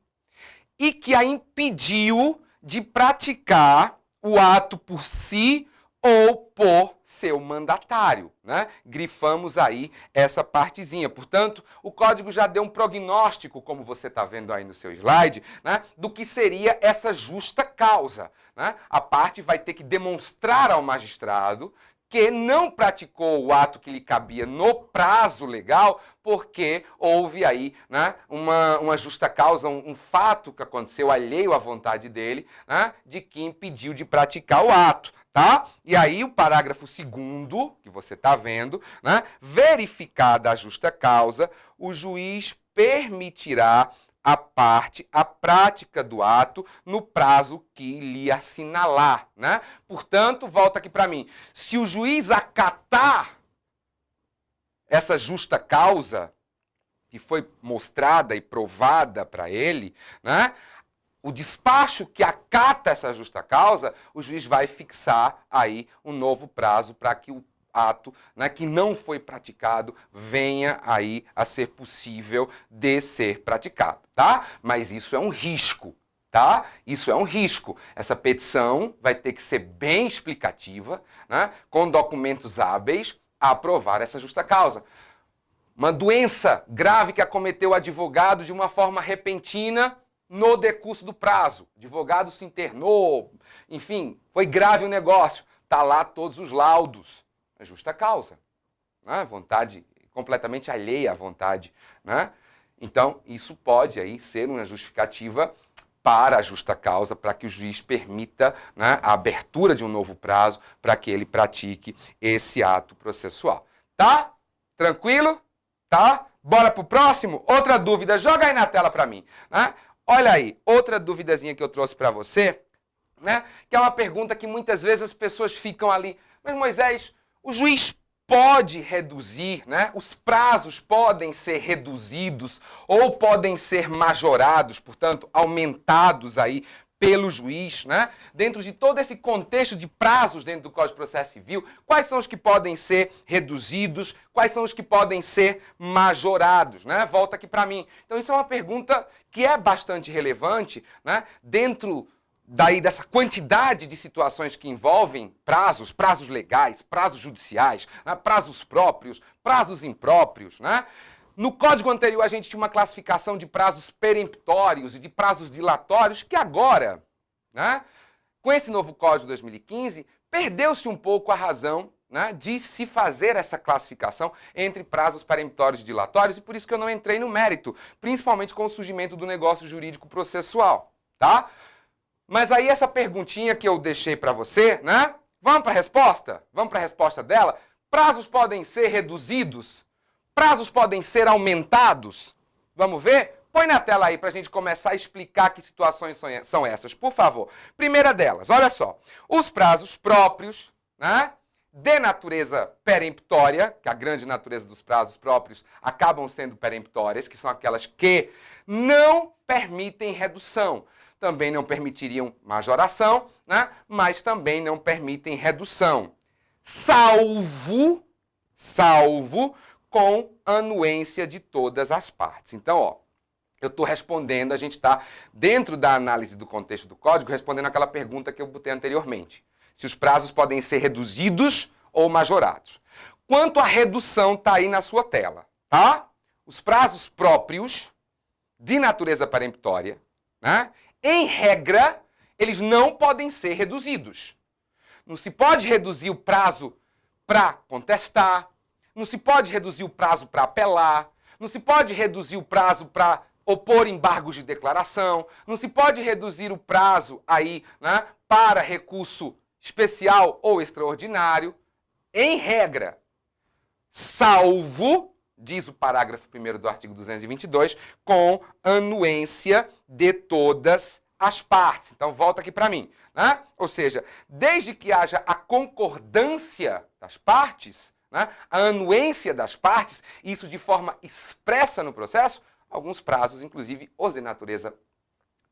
e que a impediu de praticar o ato por si ou por seu mandatário, né? Grifamos aí essa partezinha. Portanto, o código já deu um prognóstico, como você está vendo aí no seu slide, né, do que seria essa justa causa, né? A parte vai ter que demonstrar ao magistrado que não praticou o ato que lhe cabia no prazo legal, porque houve aí, né, uma justa causa, um fato que aconteceu alheio à vontade dele, né, de que impediu de praticar o ato. Tá? E aí o parágrafo 2º, que você está vendo, né, verificada a justa causa, o juiz permitirá à parte a prática do ato no prazo que lhe assinalar, né? Portanto, volta aqui para mim. Se o juiz acatar essa justa causa que foi mostrada e provada para ele, né? O despacho que acata essa justa causa, o juiz vai fixar aí um novo prazo para que o ato, né, que não foi praticado venha aí a ser possível de ser praticado, tá? Mas isso é um risco, tá? Isso é um risco. Essa petição vai ter que ser bem explicativa, né, com documentos hábeis a aprovar essa justa causa. Uma doença grave que acometeu o advogado de uma forma repentina no decurso do prazo. O advogado se internou, enfim, foi grave o negócio. Tá lá todos os laudos. É justa causa. Né? Vontade completamente alheia à vontade. Né? Então, isso pode aí ser uma justificativa para a justa causa, para que o juiz permita, né, a abertura de um novo prazo para que ele pratique esse ato processual. Tá? Tranquilo? Tá? Bora pro próximo? Outra dúvida, joga aí na tela para mim. Né? Olha aí, outra duvidazinha que eu trouxe para você, né? Que é uma pergunta que muitas vezes as pessoas ficam ali. Mas Moisés, o juiz pode reduzir, né? Os prazos podem ser reduzidos ou podem ser majorados, portanto, aumentados aí pelo juiz, né? Dentro de todo esse contexto de prazos dentro do Código de Processo Civil, quais são os que podem ser reduzidos, quais são os que podem ser majorados, né? Volta aqui para mim. Então isso é uma pergunta que é bastante relevante, né? Dentro dessa quantidade de situações que envolvem prazos legais, prazos judiciais, né, prazos próprios, prazos impróprios, né? No código anterior a gente tinha uma classificação de prazos peremptórios e de prazos dilatórios que agora, né, com esse novo código de 2015, perdeu-se um pouco a razão, né, de se fazer essa classificação entre prazos peremptórios e dilatórios, e por isso que eu não entrei no mérito, principalmente com o surgimento do negócio jurídico processual, tá? Mas aí essa perguntinha que eu deixei para você, né? Vamos para a resposta? Vamos para a resposta dela? Prazos podem ser reduzidos? Prazos podem ser aumentados? Vamos ver? Põe na tela aí para a gente começar a explicar que situações são essas, por favor. Primeira delas, olha só. Os prazos próprios, né, de natureza peremptória, que a grande natureza dos prazos próprios acabam sendo peremptórias, que são aquelas que não permitem redução. Também não permitiriam majoração, né, mas também não permitem redução. Salvo com anuência de todas as partes. Então, ó, eu estou respondendo, a gente está, dentro da análise do contexto do código, respondendo aquela pergunta que eu botei anteriormente. Se os prazos podem ser reduzidos ou majorados. Quanto à redução, está aí na sua tela, tá? Os prazos próprios, de natureza peremptória, né, em regra, eles não podem ser reduzidos. Não se pode reduzir o prazo para contestar, não se pode reduzir o prazo para apelar, não se pode reduzir o prazo para opor embargos de declaração, não se pode reduzir o prazo aí, né, para recurso especial ou extraordinário, em regra, salvo, diz o parágrafo 1º do artigo 222, com anuência de todas as partes. Então, volta aqui para mim, né? Ou seja, desde que haja a concordância das partes, né, a anuência das partes, isso de forma expressa no processo, alguns prazos, inclusive os de natureza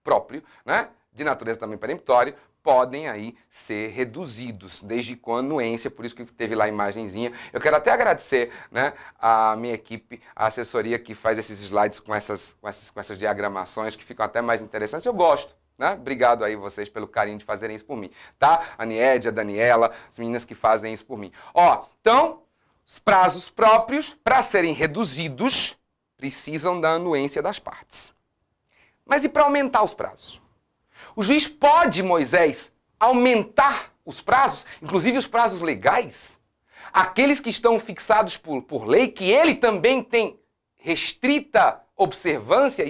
próprio, né, de natureza também peremptória, podem aí ser reduzidos, desde com anuência, por isso que teve lá a imagenzinha. Eu quero até agradecer, né, a minha equipe, a assessoria que faz esses slides com essas diagramações, que ficam até mais interessantes. Eu gosto, né? Obrigado aí vocês pelo carinho de fazerem isso por mim, tá? A Niede, a Daniela, as meninas que fazem isso por mim. Ó, então, os prazos próprios, para serem reduzidos, precisam da anuência das partes. Mas e para aumentar os prazos? O juiz pode, Moisés, aumentar os prazos, inclusive os prazos legais, aqueles que estão fixados por lei, que ele também tem estrita observância a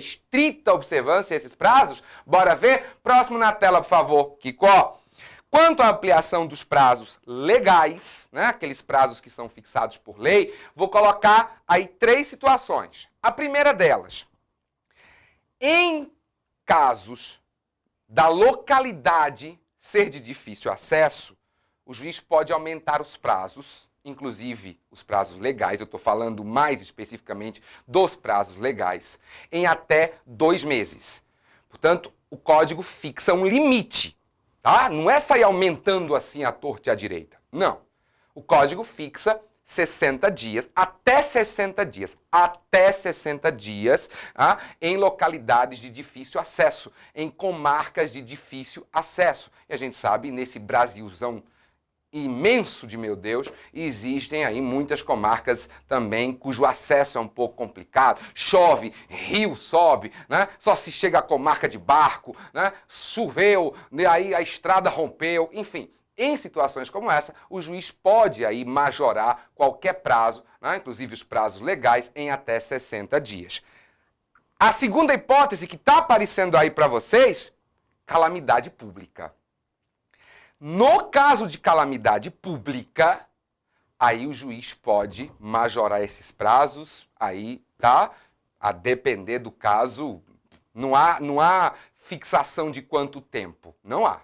esses prazos. Bora ver? Próximo na tela, por favor, Kiko. Quanto à ampliação dos prazos legais, né, aqueles prazos que são fixados por lei, vou colocar aí 3 situações. A primeira delas, em casos da localidade ser de difícil acesso, o juiz pode aumentar os prazos, inclusive os prazos legais, eu estou falando mais especificamente dos prazos legais, em até 2 meses. Portanto, o código fixa um limite, tá? Não é sair aumentando assim à torta e à direita. Não. O código fixa 60 dias, até 60 dias, tá? Em localidades de difícil acesso, em comarcas de difícil acesso. E a gente sabe, nesse Brasilzão imenso de meu Deus, existem aí muitas comarcas também cujo acesso é um pouco complicado. Chove, rio sobe, né? Só se chega à comarca de barco, né? Choveu, aí a estrada rompeu, enfim. Em situações como essa, o juiz pode aí majorar qualquer prazo, né, inclusive os prazos legais, em até 60 dias. A segunda hipótese que está aparecendo aí para vocês, calamidade pública. No caso de calamidade pública, aí o juiz pode majorar esses prazos, aí, tá? A depender do caso, não há fixação de quanto tempo, não há,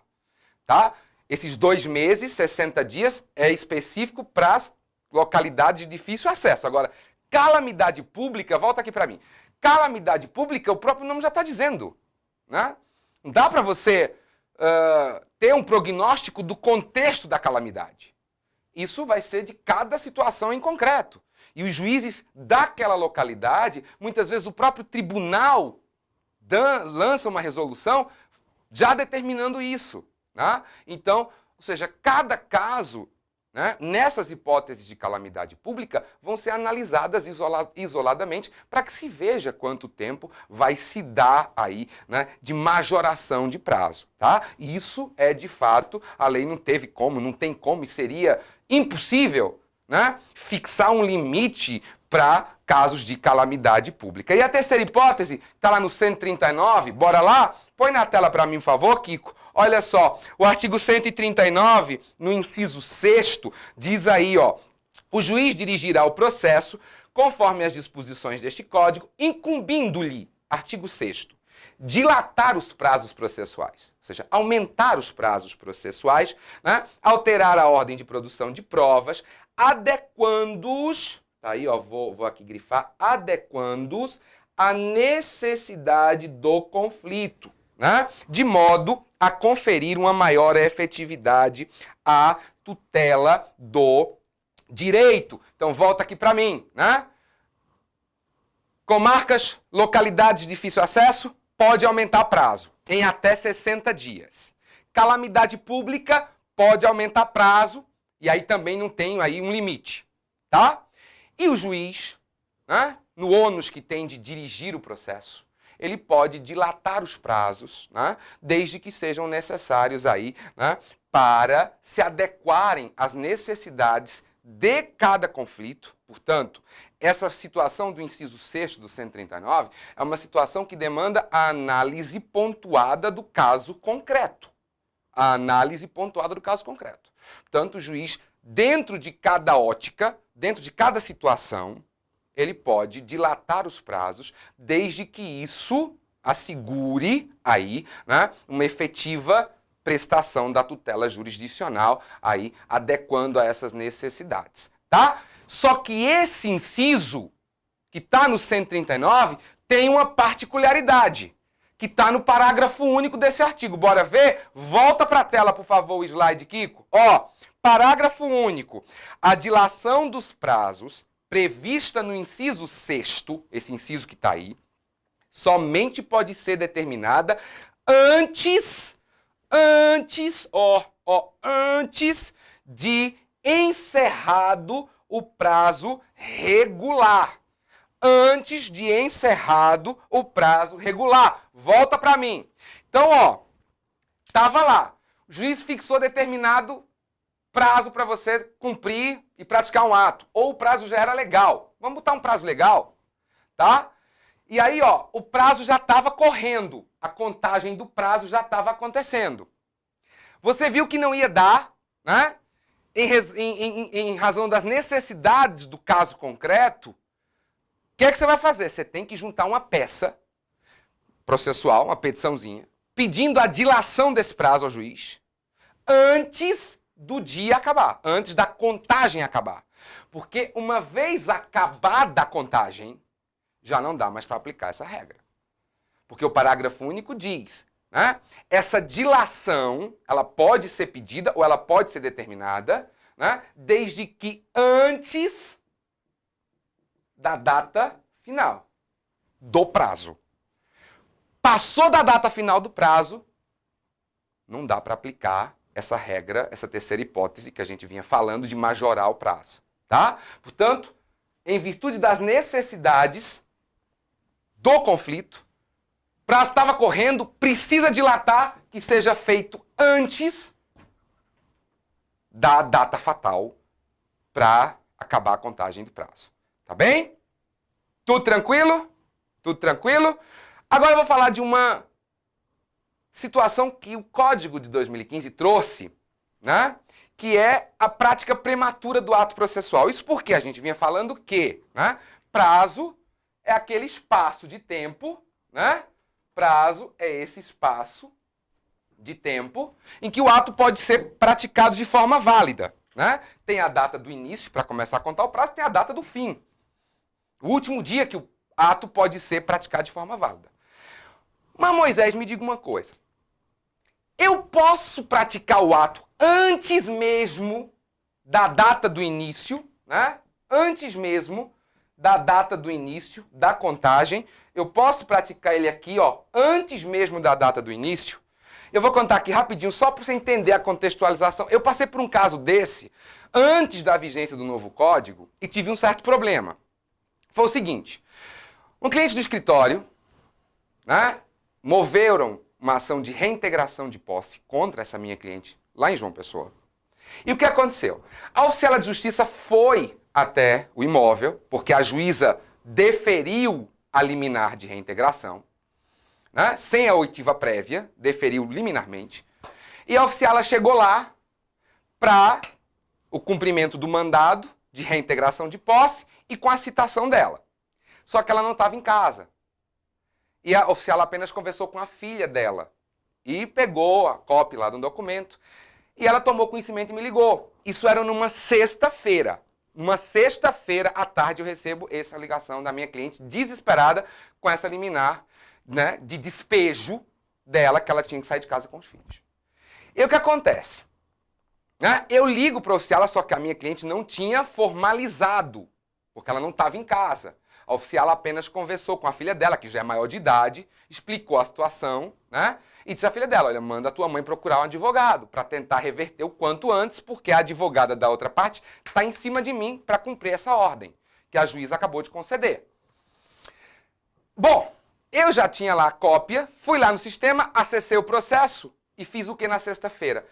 tá? Esses 2 meses, 60 dias, é específico para as localidades de difícil acesso. Agora, calamidade pública, volta aqui para mim. Calamidade pública, o próprio nome já está dizendo, né? Não dá para você ter um prognóstico do contexto da calamidade. Isso vai ser de cada situação em concreto. E os juízes daquela localidade, muitas vezes o próprio tribunal lança uma resolução já determinando isso. Né? Então, ou seja, cada caso, né, nessas hipóteses de calamidade pública, vão ser analisadas isoladamente para que se veja quanto tempo vai se dar aí, né, de majoração de prazo. Tá? Isso é, de fato, a lei não teve como, não tem como e seria impossível, né, fixar um limite para casos de calamidade pública. E a terceira hipótese, está lá no 139, bora lá? Põe na tela para mim, por favor, Kiko. Olha só, o artigo 139, no inciso 6º, diz aí, ó, o juiz dirigirá o processo conforme as disposições deste Código, incumbindo-lhe, artigo 6º, dilatar os prazos processuais, ou seja, aumentar os prazos processuais, né? Alterar a ordem de produção de provas, adequando-os, tá aí, ó, vou aqui grifar, adequando-os à necessidade do conflito, né? De modo a conferir uma maior efetividade à tutela do direito. Então, volta aqui para mim, né? Comarcas, localidades de difícil acesso, pode aumentar prazo em até 60 dias. Calamidade pública, pode aumentar prazo, e aí também não tem aí um limite, tá? E o juiz, né, no ônus que tem de dirigir o processo, ele pode dilatar os prazos, né, desde que sejam necessários aí, né, para se adequarem às necessidades de cada conflito. Portanto, essa situação do inciso 6º do 139 é uma situação que demanda a análise pontuada do caso concreto. A análise pontuada do caso concreto. Portanto, o juiz, dentro de cada ótica, dentro de cada situação, ele pode dilatar os prazos, desde que isso assegure aí, né, uma efetiva prestação da tutela jurisdicional, aí adequando a essas necessidades, tá? Só que esse inciso, que está no 139, tem uma particularidade, que está no parágrafo único desse artigo. Bora ver? Volta para a tela, por favor, o slide, Kiko. Ó, parágrafo único. A dilação dos prazos prevista no inciso 6º, esse inciso que está aí, somente pode ser determinada antes de encerrado o prazo regular. Antes de encerrado o prazo regular. Volta para mim. Então, ó, tava lá. O juiz fixou determinado prazo para você cumprir e praticar um ato. Ou o prazo já era legal. Vamos botar um prazo legal, tá? E aí, ó, o prazo já estava correndo. A contagem do prazo já estava acontecendo. Você viu que não ia dar, né? Em razão das necessidades do caso concreto, o que é que você vai fazer? Você tem que juntar uma peça processual, uma petiçãozinha, pedindo a dilação desse prazo ao juiz antes do dia acabar, antes da contagem acabar. Porque uma vez acabada a contagem, já não dá mais para aplicar essa regra. Porque o parágrafo único diz, né, essa dilação, ela pode ser pedida ou ela pode ser determinada, né, desde que antes da data final do prazo. Passou da data final do prazo, não dá para aplicar essa regra, essa terceira hipótese que a gente vinha falando de majorar o prazo, tá? Portanto, em virtude das necessidades do conflito, o prazo estava correndo, precisa dilatar, que seja feito antes da data fatal para acabar a contagem do prazo. Tá bem? Tudo tranquilo? Tudo tranquilo? Agora eu vou falar de uma situação que o Código de 2015 trouxe, né? Que é a prática prematura do ato processual. Isso porque a gente vinha falando que, né, prazo é aquele espaço de tempo, né? Prazo é esse espaço de tempo em que o ato pode ser praticado de forma válida, né? Tem a data do início para começar a contar o prazo, tem a data do fim. O último dia que o ato pode ser praticado de forma válida. Mas, Moisés, me diga uma coisa. Eu posso praticar o ato antes mesmo da data do início, né? Antes mesmo da data do início da contagem. Eu posso praticar ele aqui, ó, antes mesmo da data do início. Eu vou contar aqui rapidinho, só para você entender a contextualização. Eu passei por um caso desse antes da vigência do novo código e tive um certo problema. Foi o seguinte, um cliente do escritório, né, moveram uma ação de reintegração de posse contra essa minha cliente lá em João Pessoa. E o que aconteceu? A oficial de justiça foi até o imóvel, porque a juíza deferiu a liminar de reintegração, né, sem a oitiva prévia, deferiu liminarmente, e a oficial chegou lá para o cumprimento do mandado de reintegração de posse e com a citação dela. Só que ela não estava em casa. E a oficial apenas conversou com a filha dela e pegou a cópia lá do documento e ela tomou conhecimento e me ligou. Isso era numa sexta-feira. Uma sexta-feira à tarde eu recebo essa ligação da minha cliente desesperada com essa liminar, né, de despejo dela, que ela tinha que sair de casa com os filhos. E o que acontece? Né? Eu ligo para a oficial, só que a minha cliente não tinha formalizado, porque ela não estava em casa. A oficial apenas conversou com a filha dela, que já é maior de idade, explicou a situação, né? E disse à filha dela, olha, manda a tua mãe procurar um advogado para tentar reverter o quanto antes, porque a advogada da outra parte está em cima de mim para cumprir essa ordem, que a juíza acabou de conceder. Bom, eu já tinha lá a cópia, fui lá no sistema, acessei o processo e fiz o que na sexta-feira?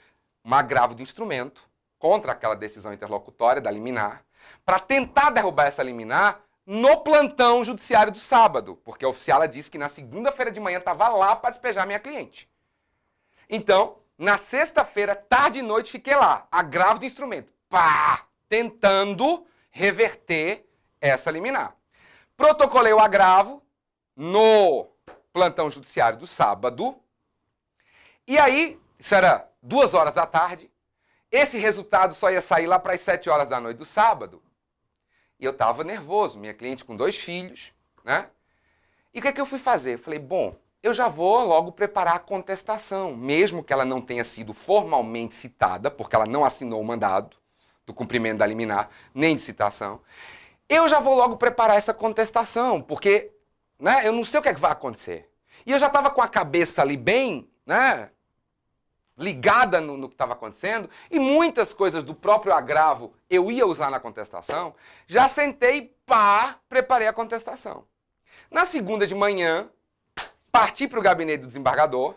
Um agravo de instrumento contra aquela decisão interlocutória da liminar, para tentar derrubar essa liminar no plantão judiciário do sábado, porque a oficial disse que na segunda-feira de manhã estava lá para despejar minha cliente. Então, na sexta-feira, tarde e noite, fiquei lá, agravo de instrumento, pá, tentando reverter essa liminar. Protocolei o agravo no plantão judiciário do sábado, e aí, isso era 2 horas da tarde, esse resultado só ia sair lá para as 7 horas da noite do sábado. E eu estava nervoso, minha cliente com 2 filhos, né? E o que é que eu fui fazer? Eu falei, bom, eu já vou logo preparar a contestação, mesmo que ela não tenha sido formalmente citada, porque ela não assinou o mandado do cumprimento da liminar, nem de citação. Eu já vou logo preparar essa contestação, porque, né, eu não sei o que é que vai acontecer. E eu já estava com a cabeça ali bem, né, ligada no que estava acontecendo, e muitas coisas do próprio agravo eu ia usar na contestação, já sentei, pá, preparei a contestação. Na segunda de manhã, parti para o gabinete do desembargador,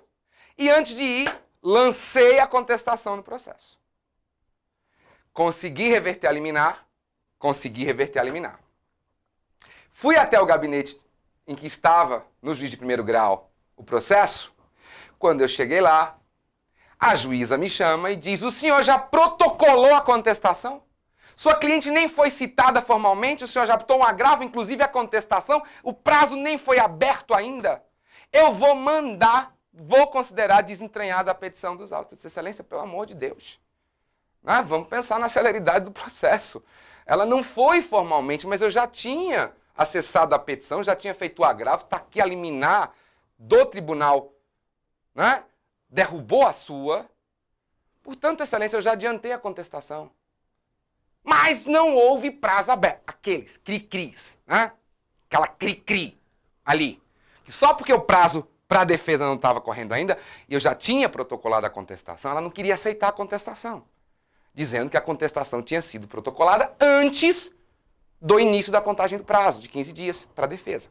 e antes de ir, lancei a contestação no processo. Consegui reverter a liminar, Fui até o gabinete em que estava, no juiz de primeiro grau, o processo. Quando eu cheguei lá, a juíza me chama e diz, o senhor já protocolou a contestação? Sua cliente nem foi citada formalmente, o senhor já botou um agravo, inclusive a contestação, o prazo nem foi aberto ainda. Eu vou considerar desentranhada a petição dos autos. Eu disse, excelência, pelo amor de Deus. Vamos pensar na celeridade do processo. Ela não foi formalmente, mas eu já tinha acessado a petição, já tinha feito o agravo, está aqui a liminar do tribunal, né? Derrubou a sua. Portanto, excelência, eu já adiantei a contestação. Mas não houve prazo aberto. Aqueles cri-cris, né? Aquela cri-cri ali. Que só porque o prazo para a defesa não estava correndo ainda, e eu já tinha protocolado a contestação, ela não queria aceitar a contestação, dizendo que a contestação tinha sido protocolada antes do início da contagem do prazo, de 15 dias para a defesa.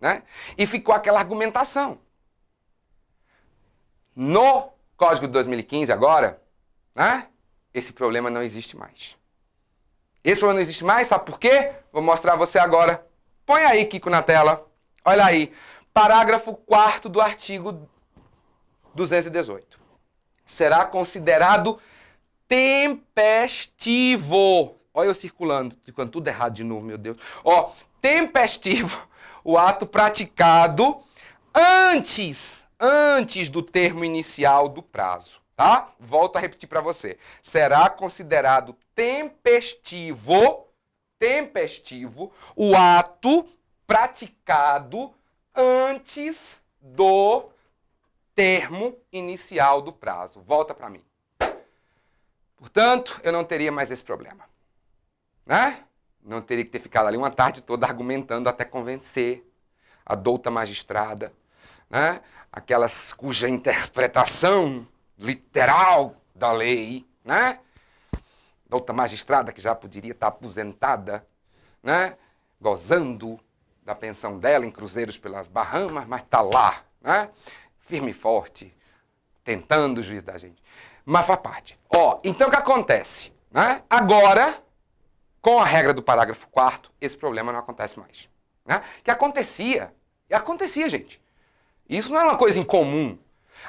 Né? E ficou aquela argumentação. No Código de 2015 agora, né, esse problema não existe mais. Esse problema não existe mais, sabe por quê? Vou mostrar a você agora. Põe aí, Kiko, na tela. Olha aí. Parágrafo 4º do artigo 218. Será considerado tempestivo. Olha eu circulando, ficando tudo errado de novo, meu Deus. Ó, tempestivo, o ato praticado antes do termo inicial do prazo, tá? Volto a repetir para você. Será considerado tempestivo o ato praticado antes do termo inicial do prazo. Volta para mim. Portanto, eu não teria mais esse problema. Né? Não teria que ter ficado ali uma tarde toda argumentando até convencer a douta magistrada, né? Aquelas cuja interpretação literal da lei, né? Outra magistrada que já poderia estar aposentada, né? Gozando da pensão dela em cruzeiros pelas Bahamas, mas está lá, né? Firme e forte, tentando o juiz da gente. Mas faz parte. Ó, então o que acontece? Né? Agora, com a regra do parágrafo 4º, esse problema não acontece mais. Né? Que acontecia, gente. Isso não é uma coisa incomum.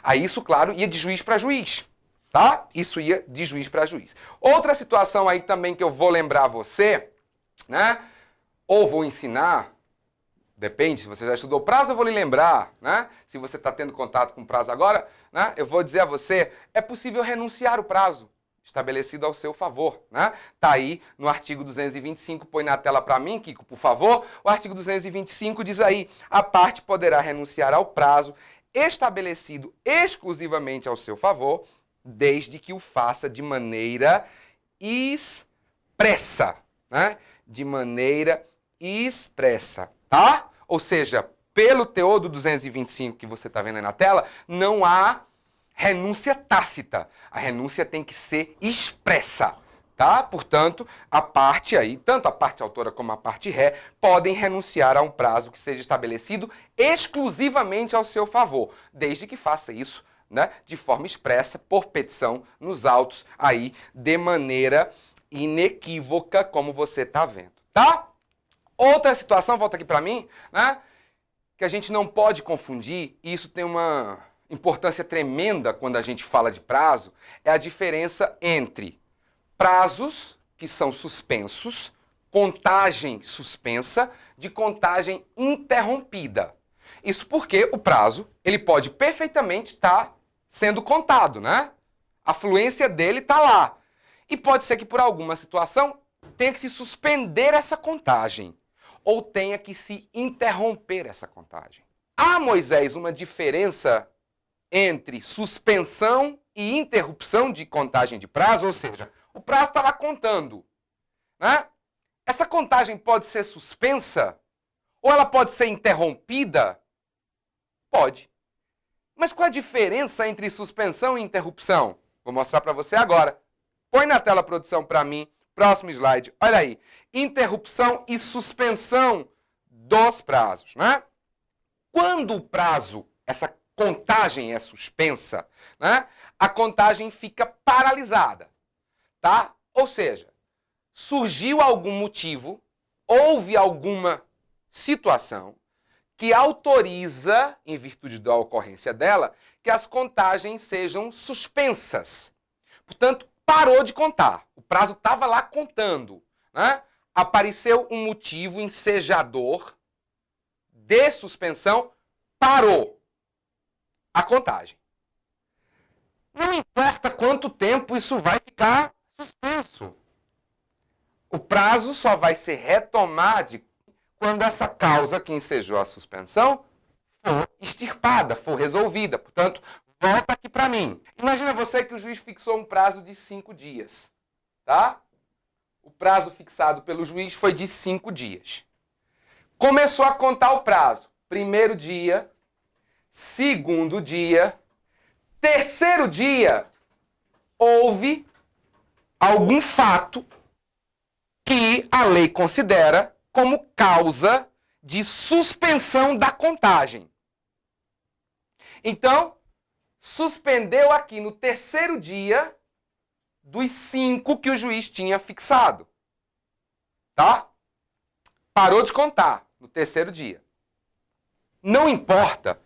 Aí isso, claro, ia de juiz para juiz. Tá? Isso ia de juiz para juiz. Outra situação aí também que eu vou lembrar você, né? Ou vou ensinar, depende, se você já estudou prazo, eu vou lhe lembrar, né? Se você está tendo contato com o prazo agora, né? Eu vou dizer a você, é possível renunciar o prazo estabelecido ao seu favor, né? Tá aí no artigo 225, põe na tela para mim, Kiko, por favor. O artigo 225 diz aí, a parte poderá renunciar ao prazo estabelecido exclusivamente ao seu favor, desde que o faça de maneira expressa, né? De maneira expressa, tá? Ou seja, pelo teor do 225 que você está vendo aí na tela, não há renúncia tácita. A renúncia tem que ser expressa, tá? Portanto, a parte aí, tanto a parte autora como a parte ré, podem renunciar a um prazo que seja estabelecido exclusivamente ao seu favor, desde que faça isso, né, de forma expressa, por petição, nos autos, aí, de maneira inequívoca, como você está vendo, tá? Outra situação, volta aqui para mim, né, que a gente não pode confundir, e isso tem uma importância tremenda quando a gente fala de prazo, é a diferença entre prazos que são suspensos, contagem suspensa, de contagem interrompida. Isso porque o prazo, ele pode perfeitamente estar sendo contado, né? A fluência dele está lá. E pode ser que por alguma situação tenha que se suspender essa contagem ou tenha que se interromper essa contagem. Há, Moisés, uma diferença entre suspensão e interrupção de contagem de prazo, ou seja, o prazo está lá contando, né? Essa contagem pode ser suspensa ou ela pode ser interrompida? Pode. Mas qual a diferença entre suspensão e interrupção? Vou mostrar para você agora. Põe na tela, produção, para mim. Próximo slide. Olha aí. Interrupção e suspensão dos prazos, né? Quando o prazo, essa contagem é suspensa, né? A contagem fica paralisada, tá? Ou seja, surgiu algum motivo, houve alguma situação que autoriza, em virtude da ocorrência dela, que as contagens sejam suspensas. Portanto, parou de contar. O prazo estava lá contando, né? Apareceu um motivo ensejador de suspensão, parou a contagem. Não importa quanto tempo isso vai ficar suspenso. O prazo só vai ser retomado quando essa causa que ensejou a suspensão for extirpada, for resolvida. Portanto, volta aqui para mim. Imagina você que o juiz fixou um prazo de 5 dias, tá? O prazo fixado pelo juiz foi de 5 dias. Começou a contar o prazo. Primeiro dia, segundo dia, terceiro dia, houve algum fato que a lei considera como causa de suspensão da contagem. Então, suspendeu aqui no terceiro dia dos 5 que o juiz tinha fixado. Tá? Parou de contar no terceiro dia. Não importa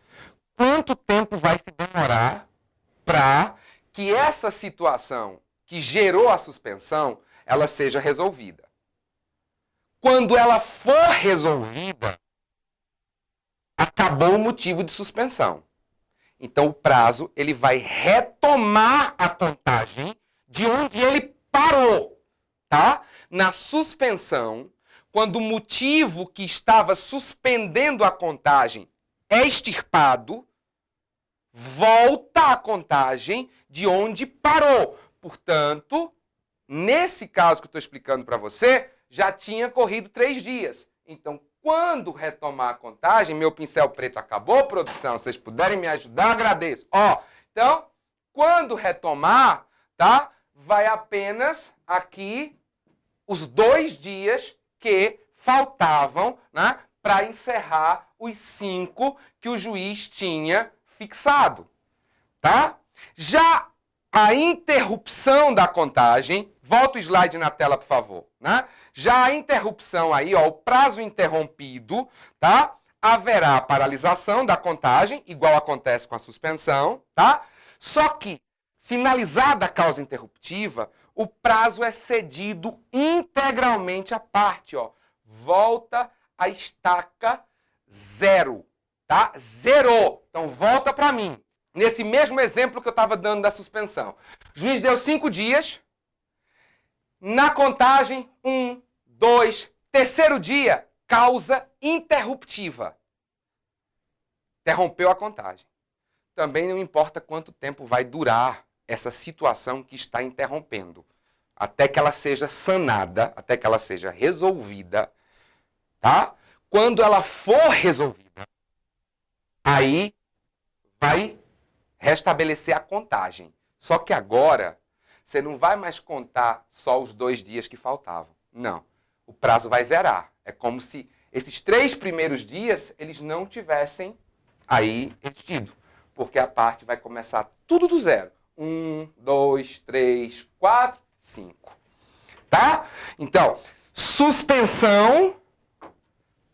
quanto tempo vai se demorar para que essa situação que gerou a suspensão, ela seja resolvida. Quando ela for resolvida, acabou o motivo de suspensão. Então o prazo ele vai retomar a contagem de onde ele parou, tá? Na suspensão, quando o motivo que estava suspendendo a contagem é extirpado, volta a contagem de onde parou. Portanto, nesse caso que eu estou explicando para você, já tinha corrido 3 dias. Então, quando retomar a contagem, meu pincel preto acabou, produção, vocês puderem me ajudar, agradeço. Ó, então, quando retomar, tá? Vai apenas aqui os 2 dias que faltavam, né, para encerrar os 5 que o juiz tinha fixado, tá? Já a interrupção da contagem, volta o slide na tela, por favor, né? Já a interrupção aí, ó, o prazo interrompido, tá? Haverá paralisação da contagem, igual acontece com a suspensão, tá? Só que, finalizada a causa interruptiva, o prazo é cedido integralmente à parte, ó. Volta a estaca 0, tá? Zerou. Então, volta para mim. Nesse mesmo exemplo que eu estava dando da suspensão. O juiz deu 5 dias. Na contagem, 1, 2, terceiro dia, causa interruptiva. Interrompeu a contagem. Também não importa quanto tempo vai durar essa situação que está interrompendo. Até que ela seja sanada, até que ela seja resolvida, tá? Quando ela for resolvida, aí vai restabelecer a contagem. Só que agora, você não vai mais contar só os 2 dias que faltavam. Não. O prazo vai zerar. É como se esses 3 primeiros dias, eles não tivessem aí existido. Porque a parte vai começar tudo do zero. 1, 2, 3, 4, 5. Tá? Então, suspensão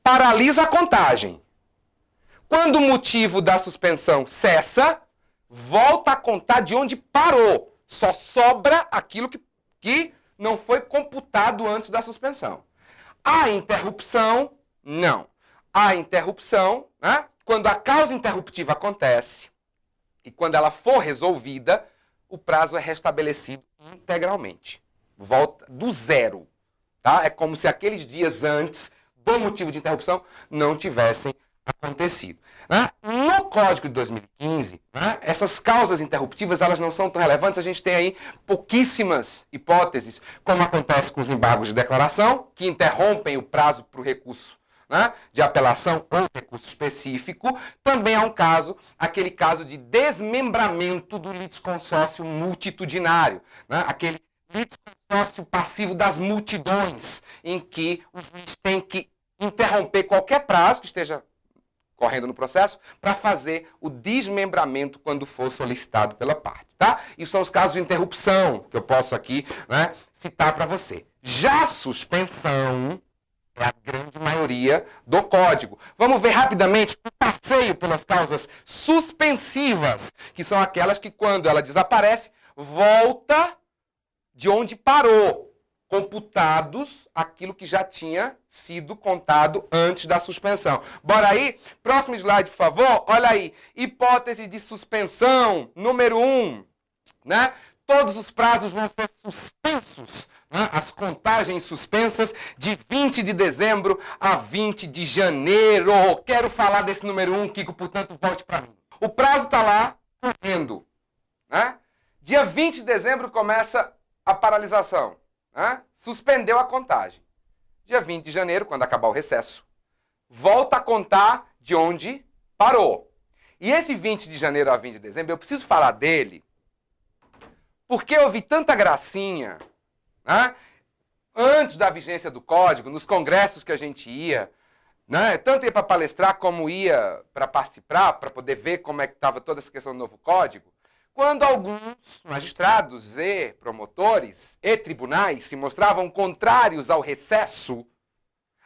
paralisa a contagem. Quando o motivo da suspensão cessa, volta a contar de onde parou. Só sobra aquilo que não foi computado antes da suspensão. A interrupção, não. A interrupção, né? Quando a causa interruptiva acontece e quando ela for resolvida, o prazo é restabelecido integralmente. Volta do zero. Tá? É como se aqueles dias antes do motivo de interrupção não tivessem acontecido. Né? No Código de 2015, né, essas causas interruptivas elas não são tão relevantes. A gente tem aí pouquíssimas hipóteses, como acontece com os embargos de declaração, que interrompem o prazo para o recurso, né, de apelação ou recurso específico. Também há um caso, aquele caso de desmembramento do litisconsórcio multitudinário, né, aquele litisconsórcio passivo das multidões, em que o juiz tem que interromper qualquer prazo que esteja correndo no processo, para fazer o desmembramento quando for solicitado pela parte, tá? Isso são os casos de interrupção que eu posso aqui, né, citar para você. Já a suspensão é a grande maioria do código. Vamos ver rapidamente o passeio pelas causas suspensivas, que são aquelas que quando ela desaparece, volta de onde parou, computados aquilo que já tinha sido contado antes da suspensão. Bora aí? Próximo slide, por favor. Olha aí. Hipótese de suspensão, número 1. Né? Todos os prazos vão ser suspensos. Né? As contagens suspensas de 20 de dezembro a 20 de janeiro. Quero falar desse número 1, Kiko, portanto, volte para mim. O prazo está lá correndo. Né? Dia 20 de dezembro começa a paralisação. Suspendeu a contagem. Dia 20 de janeiro, quando acabar o recesso, volta a contar de onde parou. E esse 20 de janeiro a 20 de dezembro, eu preciso falar dele, porque eu vi tanta gracinha, né, antes da vigência do código, nos congressos que a gente ia, né, tanto ia para palestrar como ia para participar, para poder ver como é que estava toda essa questão do novo código. Quando alguns magistrados e promotores e tribunais se mostravam contrários ao recesso,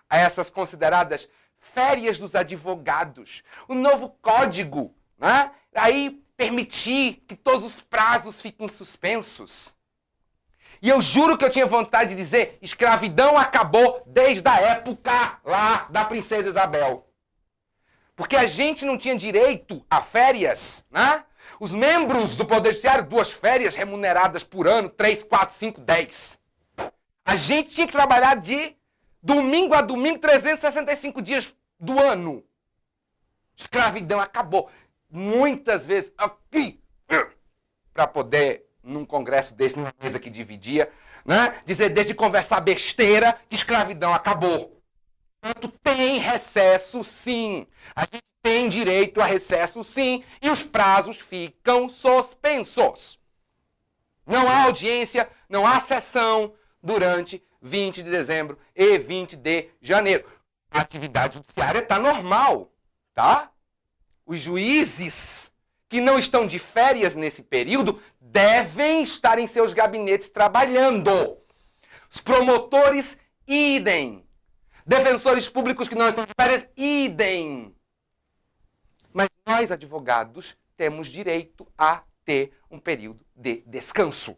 a essas consideradas férias dos advogados, o novo código, né, aí permitir que todos os prazos fiquem suspensos. E eu juro que eu tinha vontade de dizer, escravidão acabou desde a época lá da princesa Isabel. Porque a gente não tinha direito a férias, né? Os membros do Poder Judiciário, 2 férias remuneradas por ano, 3, 4, 5, 10. A gente tinha que trabalhar de domingo a domingo, 365 dias do ano. Escravidão acabou. Muitas vezes, aqui, para poder, num congresso desse, numa mesa que dividia, né, dizer, desde conversar besteira, que escravidão acabou. Portanto, tem recesso sim. A gente tem direito a recesso sim e os prazos ficam suspensos. Não há audiência, não há sessão durante 20 de dezembro e 20 de janeiro. A atividade judiciária está normal, tá? Os juízes que não estão de férias nesse período devem estar em seus gabinetes trabalhando. Os promotores, idem. Defensores públicos que não estão de férias, idem. Mas nós, advogados, temos direito a ter um período de descanso.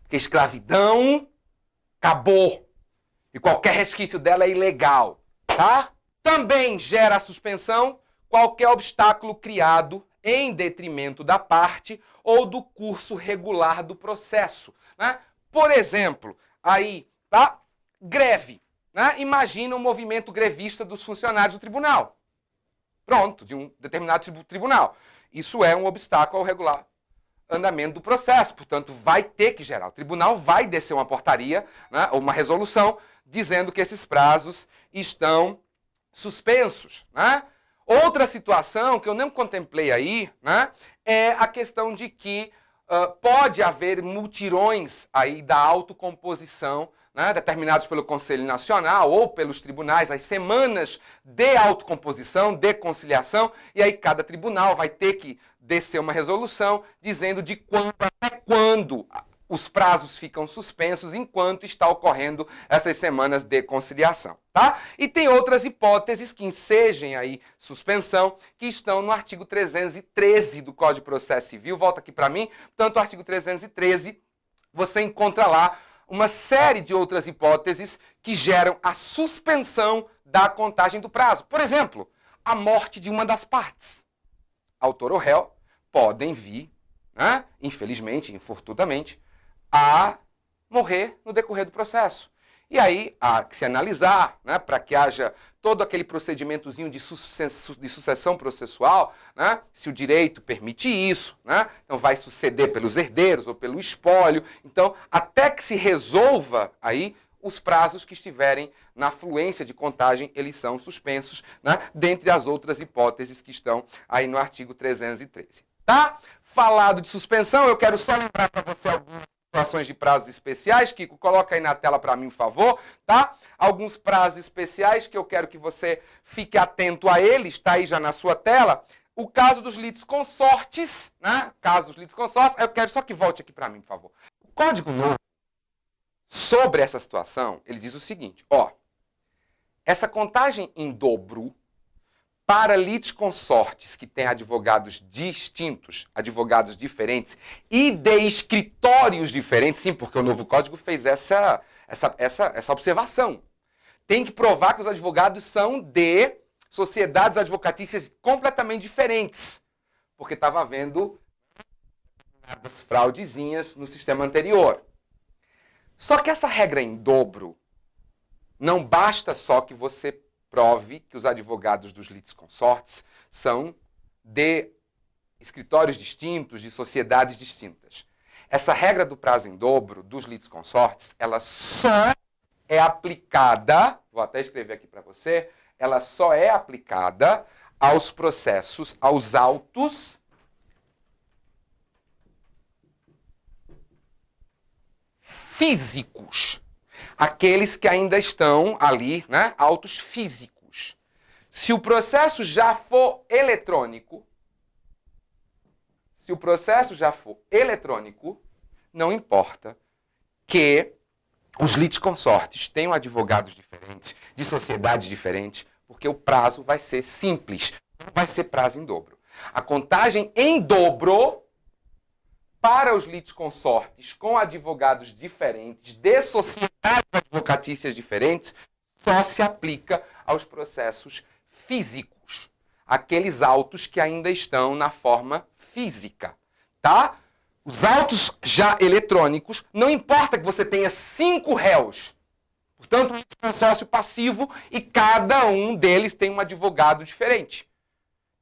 Porque a escravidão acabou. E qualquer resquício dela é ilegal, tá? Também gera a suspensão qualquer obstáculo criado em detrimento da parte ou do curso regular do processo, né? Por exemplo, aí, tá? Greve, né? Imagina um movimento grevista dos funcionários do tribunal. Pronto, de um determinado tribunal. Isso é um obstáculo ao regular andamento do processo, portanto, vai ter que gerar. O tribunal vai descer uma portaria, né, ou uma resolução, dizendo que esses prazos estão suspensos, né? Outra situação que eu não contemplei aí, né, é a questão de que pode haver multirões aí da autocomposição, né, determinados pelo Conselho Nacional ou pelos tribunais, as semanas de autocomposição, de conciliação, e aí cada tribunal vai ter que descer uma resolução dizendo de quando até quando os prazos ficam suspensos enquanto está ocorrendo essas semanas de conciliação, tá? E tem outras hipóteses que ensejam aí suspensão, que estão no artigo 313 do Código de Processo Civil. Volta aqui para mim. Portanto, o artigo 313, você encontra lá uma série de outras hipóteses que geram a suspensão da contagem do prazo. Por exemplo, a morte de uma das partes. Autor ou réu podem vir, né, infelizmente, infortunadamente, a morrer no decorrer do processo. E aí há que se analisar, né, para que haja todo aquele procedimentozinho de sucessão processual, né, se o direito permite isso, né, então vai suceder pelos herdeiros ou pelo espólio. Então, até que se resolva aí, os prazos que estiverem na fluência de contagem, eles são suspensos, né, dentre as outras hipóteses que estão aí no artigo 313. Tá? Falado de suspensão, eu quero só lembrar para você algumas situações de prazos especiais. Kiko, coloca aí na tela para mim, por favor, tá? Alguns prazos especiais que eu quero que você fique atento a eles, tá aí já na sua tela. O caso dos litisconsortes, né? Caso dos litisconsortes, eu quero só que volte aqui para mim, por favor. O Código Novo, sobre essa situação, ele diz o seguinte, ó, essa contagem em dobro para litisconsortes que têm advogados distintos, advogados diferentes e de escritórios diferentes, sim, porque o novo código fez essa observação. Tem que provar que os advogados são de sociedades advocatícias completamente diferentes, porque estava havendo umas fraudezinhas no sistema anterior. Só que essa regra em dobro não basta só que você prove que os advogados dos litisconsortes são de escritórios distintos, de sociedades distintas. Essa regra do prazo em dobro dos litisconsortes, ela só é aplicada, vou até escrever aqui para você, ela só é aplicada aos processos, aos autos físicos. Aqueles que ainda estão ali, né, autos físicos. Se o processo já for eletrônico, não importa que os litisconsortes tenham advogados diferentes, de sociedades diferentes, porque o prazo vai ser simples, não vai ser prazo em dobro. A contagem em dobro para os litisconsortes com advogados diferentes, de sociedades advocatícias diferentes, só se aplica aos processos físicos, aqueles autos que ainda estão na forma física, tá? Os autos já eletrônicos, não importa que você tenha 5 réus, portanto, um consórcio passivo e cada um deles tem um advogado diferente,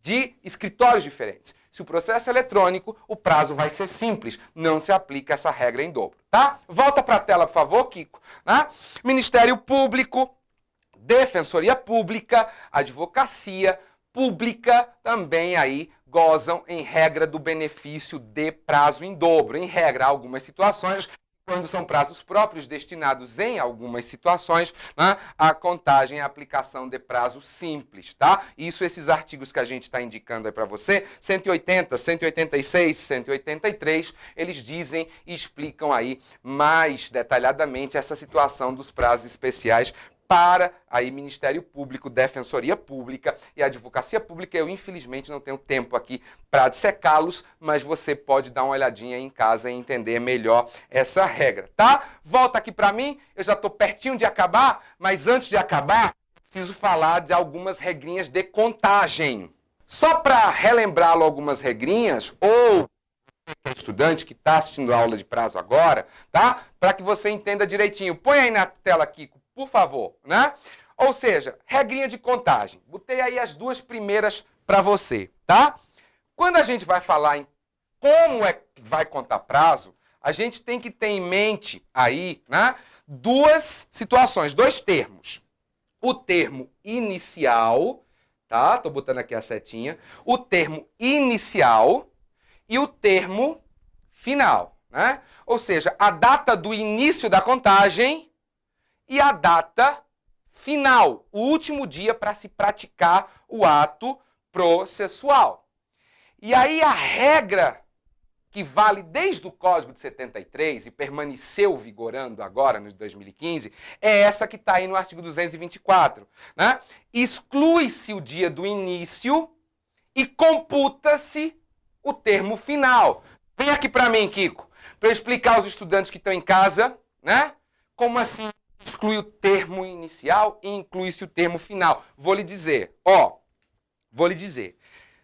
de escritórios diferentes. Se o processo é eletrônico, o prazo vai ser simples. Não se aplica essa regra em dobro, tá? Volta para a tela, por favor, Kiko. Né? Ministério Público Defensoria Pública, advocacia pública também aí gozam, em regra, do benefício de prazo em dobro. Em regra, há algumas situações, quando são prazos próprios destinados em algumas situações, né, a contagem e a aplicação de prazo simples, tá? Isso, esses artigos que a gente está indicando aí para você, 180, 186, 183, eles dizem e explicam aí mais detalhadamente essa situação dos prazos especiais para aí Ministério Público, Defensoria Pública e Advocacia Pública. Eu, infelizmente, não tenho tempo aqui para dissecá-los, mas você pode dar uma olhadinha em casa e entender melhor essa regra, tá? Volta aqui para mim, eu já estou pertinho de acabar, mas antes de acabar, preciso falar de algumas regrinhas de contagem. Só para relembrá-lo algumas regrinhas, ou estudante que está assistindo a aula de prazo agora, tá? Para que você entenda direitinho. Põe aí na tela aqui, por favor, né? Ou seja, regrinha de contagem. Botei aí as duas primeiras para você, tá? Quando a gente vai falar em como é que vai contar prazo, a gente tem que ter em mente aí, né, duas situações, dois termos. O termo inicial, tá? Tô botando aqui a setinha. O termo inicial e o termo final, né? Ou seja, a data do início da contagem e a data final, o último dia para se praticar o ato processual. E aí a regra que vale desde o Código de 73 e permaneceu vigorando agora, no 2015, é essa que está aí no artigo 224. Né? Exclui-se o dia do início e computa-se o termo final. Vem aqui para mim, Kiko, para eu explicar aos estudantes que estão em casa, né? Como assim exclui o termo inicial e inclui-se o termo final. Vou lhe dizer,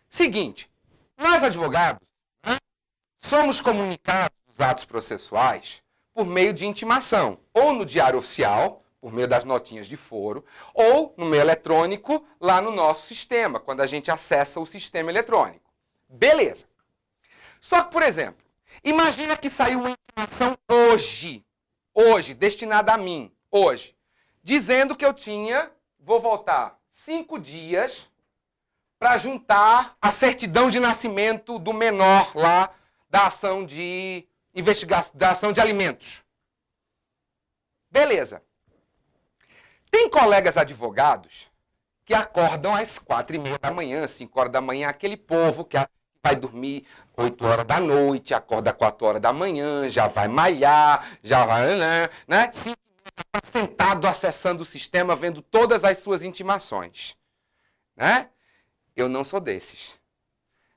Seguinte, nós advogados, né, somos comunicados dos atos processuais por meio de intimação, ou no diário oficial, por meio das notinhas de foro, ou no meio eletrônico, lá no nosso sistema, quando a gente acessa o sistema eletrônico. Beleza. Só que, por exemplo, imagina que saiu uma intimação hoje, destinada a mim, hoje, dizendo que eu vou voltar 5 dias para juntar a certidão de nascimento do menor lá da ação de investigação, da ação de alimentos. Beleza. Tem colegas advogados que acordam às 4h30 da manhã, 5 horas da manhã, aquele povo que vai dormir 8 horas da noite, acorda 4 horas da manhã, já vai malhar, já vai, né? 5 está sentado acessando o sistema, vendo todas as suas intimações. Né? Eu não sou desses.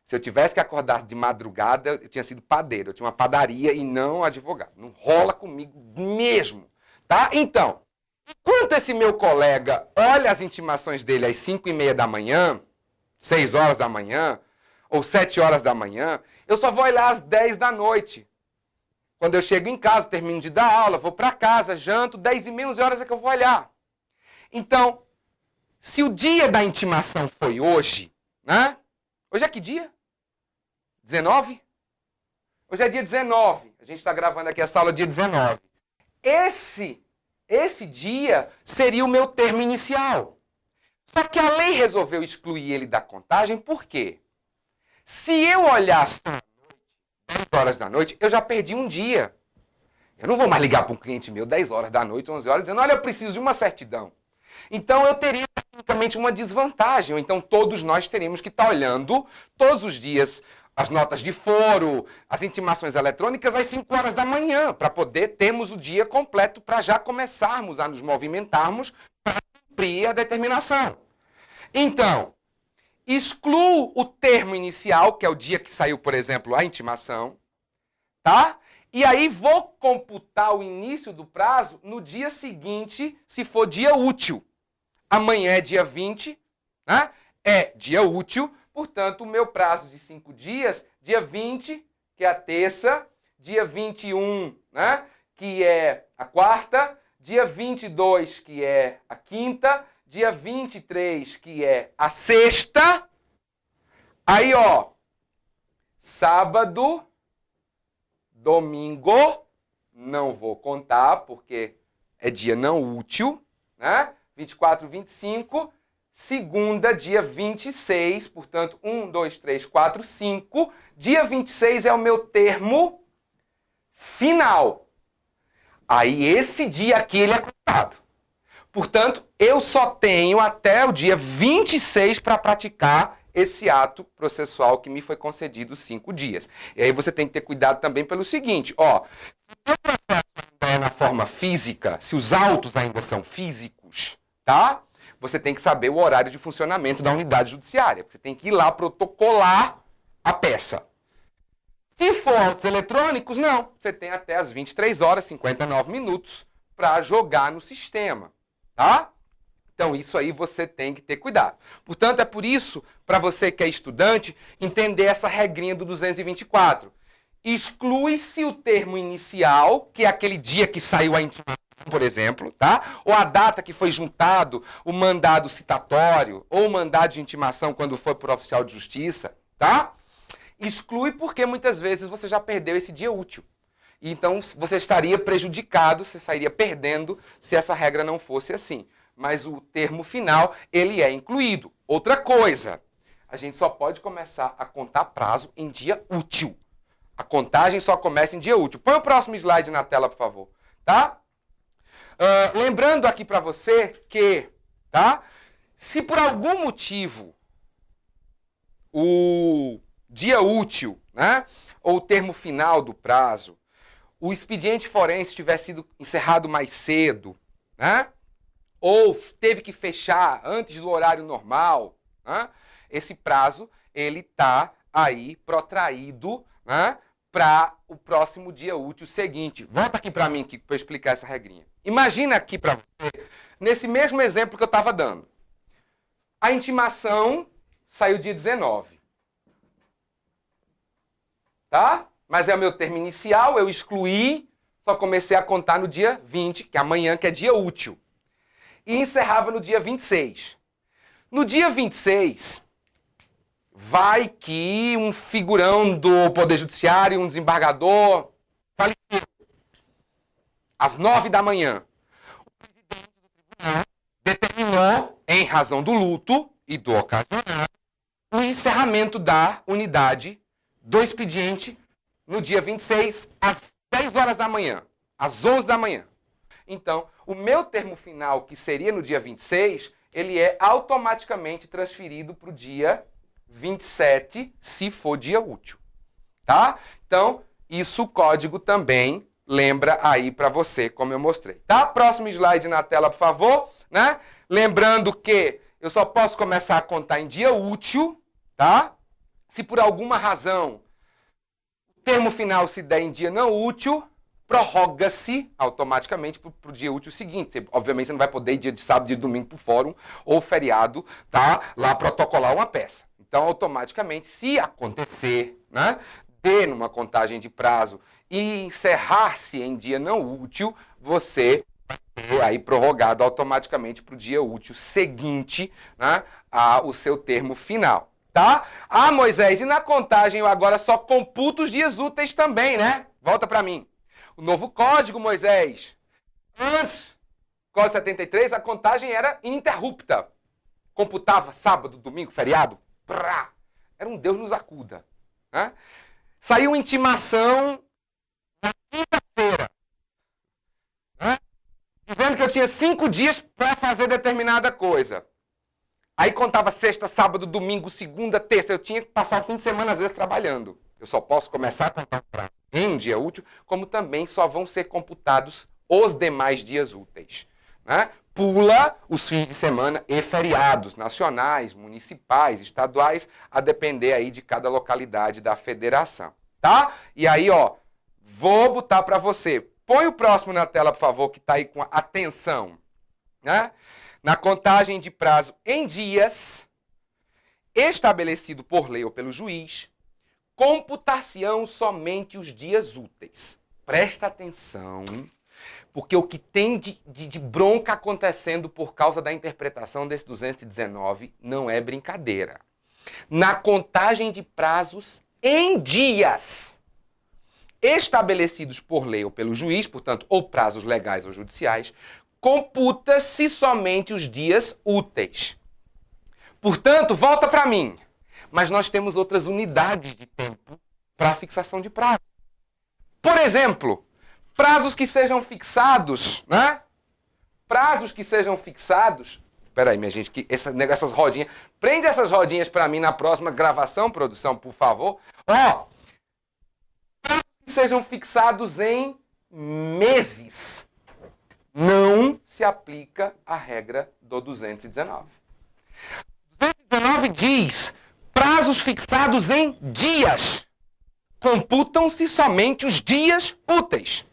Se eu tivesse que acordar de madrugada, eu tinha sido padeiro, eu tinha uma padaria e não advogado. Não rola comigo mesmo. Tá? Então, enquanto esse meu colega olha as intimações dele às 5h30 da manhã, 6 horas da manhã, ou 7 horas da manhã, eu só vou olhar às 10 da noite. Quando eu chego em casa, termino de dar aula, vou para casa, janto, 10h30, 11 horas é que eu vou olhar. Então, se o dia da intimação foi hoje, né? Hoje é que dia? 19? Hoje é dia 19. A gente está gravando aqui essa aula dia 19. Esse dia seria o meu termo inicial. Só que a lei resolveu excluir ele da contagem, por quê? Se eu olhasse 10 horas da noite, eu já perdi um dia. Eu não vou mais ligar para um cliente meu 10 horas da noite, 11 horas, dizendo, olha, eu preciso de uma certidão. Então eu teria tecnicamente uma desvantagem. Ou então todos nós teríamos que estar olhando todos os dias as notas de foro, as intimações eletrônicas às 5 horas da manhã, para poder termos o dia completo para já começarmos a nos movimentarmos para cumprir a determinação. Então, excluo o termo inicial, que é o dia que saiu, por exemplo, a intimação, tá? E aí vou computar o início do prazo no dia seguinte, se for dia útil. Amanhã é dia 20, né? É dia útil, portanto, o meu prazo de 5 dias, dia 20, que é a terça, dia 21, né? Que é a quarta, dia 22, que é a quinta, dia 23, que é a sexta. Aí, ó, sábado, domingo, não vou contar, porque é dia não útil, né? 24, 25. Segunda, dia 26. Portanto, 1, 2, 3, 4, 5. Dia 26 é o meu termo final. Aí, esse dia aqui, ele é contado. Portanto, eu só tenho até o dia 26 para praticar esse ato processual que me foi concedido 5 dias. E aí você tem que ter cuidado também pelo seguinte, ó, se o processo ainda é na forma física, se os autos ainda são físicos, tá? Você tem que saber o horário de funcionamento da unidade judiciária. Você tem que ir lá protocolar a peça. Se for autos eletrônicos, não. Você tem até as 23 horas, 59 minutos para jogar no sistema. Tá? Então, isso aí você tem que ter cuidado. Portanto, é por isso, para você que é estudante, entender essa regrinha do 224. Exclui-se o termo inicial, que é aquele dia que saiu a intimação, por exemplo, tá? Ou a data que foi juntado o mandado citatório, ou o mandado de intimação quando foi por oficial de justiça, tá? Exclui porque muitas vezes você já perdeu esse dia útil. Então, você estaria prejudicado, você sairia perdendo se essa regra não fosse assim. Mas o termo final, ele é incluído. Outra coisa, a gente só pode começar a contar prazo em dia útil. A contagem só começa em dia útil. Põe o próximo slide na tela, por favor. Tá? Lembrando aqui para você que, tá? Se por algum motivo o dia útil, né, ou o termo final do prazo, o expediente forense tiver sido encerrado mais cedo, né? Ou teve que fechar antes do horário normal, né? Esse prazo ele está aí protraído, né, para o próximo dia útil seguinte. Volta aqui para mim para eu explicar essa regrinha. Imagina aqui para você, nesse mesmo exemplo que eu estava dando. A intimação saiu dia 19. Tá? Mas é o meu termo inicial, eu excluí, só comecei a contar no dia 20, que é amanhã, que é dia útil. E encerrava no dia 26. No dia 26, vai que um figurão do Poder Judiciário, um desembargador, faleceu. Às 9 da manhã. O presidente do tribunal determinou, em razão do luto e do ocasionado, o encerramento da unidade do expediente no dia 26, às 10 horas da manhã, às 11 da manhã. Então, o meu termo final, que seria no dia 26, ele é automaticamente transferido para o dia 27, se for dia útil. Tá? Então, isso o código também lembra aí para você, como eu mostrei. Tá? Próximo slide na tela, por favor. Né? Lembrando que eu só posso começar a contar em dia útil, tá? Se por alguma razão o termo final se der em dia não útil, prorroga-se automaticamente para o dia útil seguinte. Você, obviamente, você não vai poder ir dia de sábado e domingo para o fórum ou feriado, tá? Lá protocolar uma peça. Então, automaticamente, se acontecer, né, de numa contagem de prazo e encerrar-se em dia não útil, você vai ter aí prorrogado automaticamente para o dia útil seguinte, né, o seu termo final. Tá? Ah, Moisés, e na contagem eu agora só computo os dias úteis também, né? Volta para mim. O novo código, Moisés. Antes, Código 73, a contagem era ininterrupta. Computava sábado, domingo, feriado. Prá. Era um Deus nos acuda. Né? Saiu intimação na quinta-feira. Né? Dizendo que eu tinha 5 dias para fazer determinada coisa. Aí contava sexta, sábado, domingo, segunda, terça. Eu tinha que passar o fim de semana, às vezes, trabalhando. Eu só posso começar a contar prazo em um dia útil, como também só vão ser computados os demais dias úteis. Né? Pula os fins de semana e feriados nacionais, municipais, estaduais, a depender aí de cada localidade da federação. Tá? E aí, ó, vou botar para você. Põe o próximo na tela, por favor, que está aí com atenção. Né? Na contagem de prazo em dias, estabelecido por lei ou pelo juiz, computar-se-ão somente os dias úteis. Presta atenção, porque o que tem de bronca acontecendo por causa da interpretação desse 219 não é brincadeira. Na contagem de prazos em dias, estabelecidos por lei ou pelo juiz, portanto, ou prazos legais ou judiciais, computa-se somente os dias úteis. Portanto, volta para mim. Mas nós temos outras unidades de tempo para a fixação de prazo. Por exemplo, prazos que sejam fixados, né? Prazos que sejam fixados. Espera aí, minha gente, que essas rodinhas. Prende essas rodinhas para mim na próxima gravação, produção, por favor. Ó, prazos que sejam fixados em meses. Não se aplica a regra do 219. 219 diz prazos fixados em dias. Computam-se somente os dias úteis.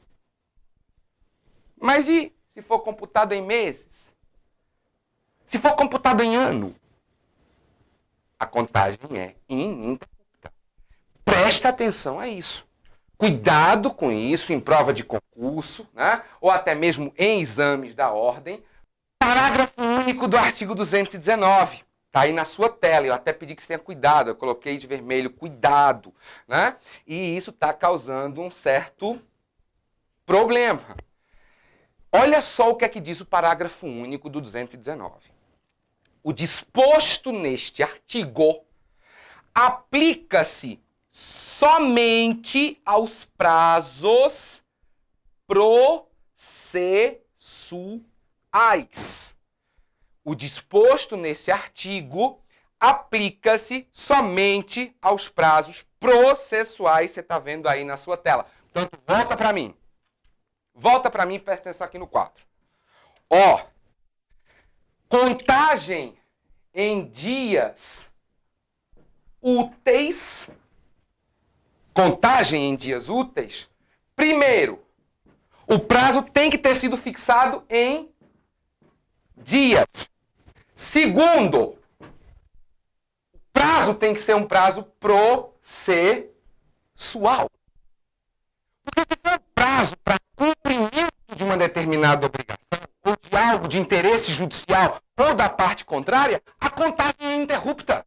Mas e se for computado em meses? Se for computado em ano? A contagem é ininterrupta. Presta atenção a isso. Cuidado com isso em prova de concurso, né? Ou até mesmo em exames da ordem. Parágrafo único do artigo 219. Está aí na sua tela. Eu até pedi que você tenha cuidado. Eu coloquei de vermelho, cuidado, né? E isso está causando um certo problema. Olha só o que é que diz o parágrafo único do 219. O disposto neste artigo aplica-se somente aos prazos processuais. O disposto nesse artigo aplica-se somente aos prazos processuais. Você está vendo aí na sua tela. Portanto, volta para mim. Volta para mim e presta atenção aqui no quadro. Ó, contagem em dias úteis. Contagem em dias úteis. Primeiro, o prazo tem que ter sido fixado em dias. Segundo, o prazo tem que ser um prazo processual. Porque se for um prazo para cumprimento de uma determinada obrigação, ou de algo de interesse judicial, ou da parte contrária, a contagem é ininterrupta.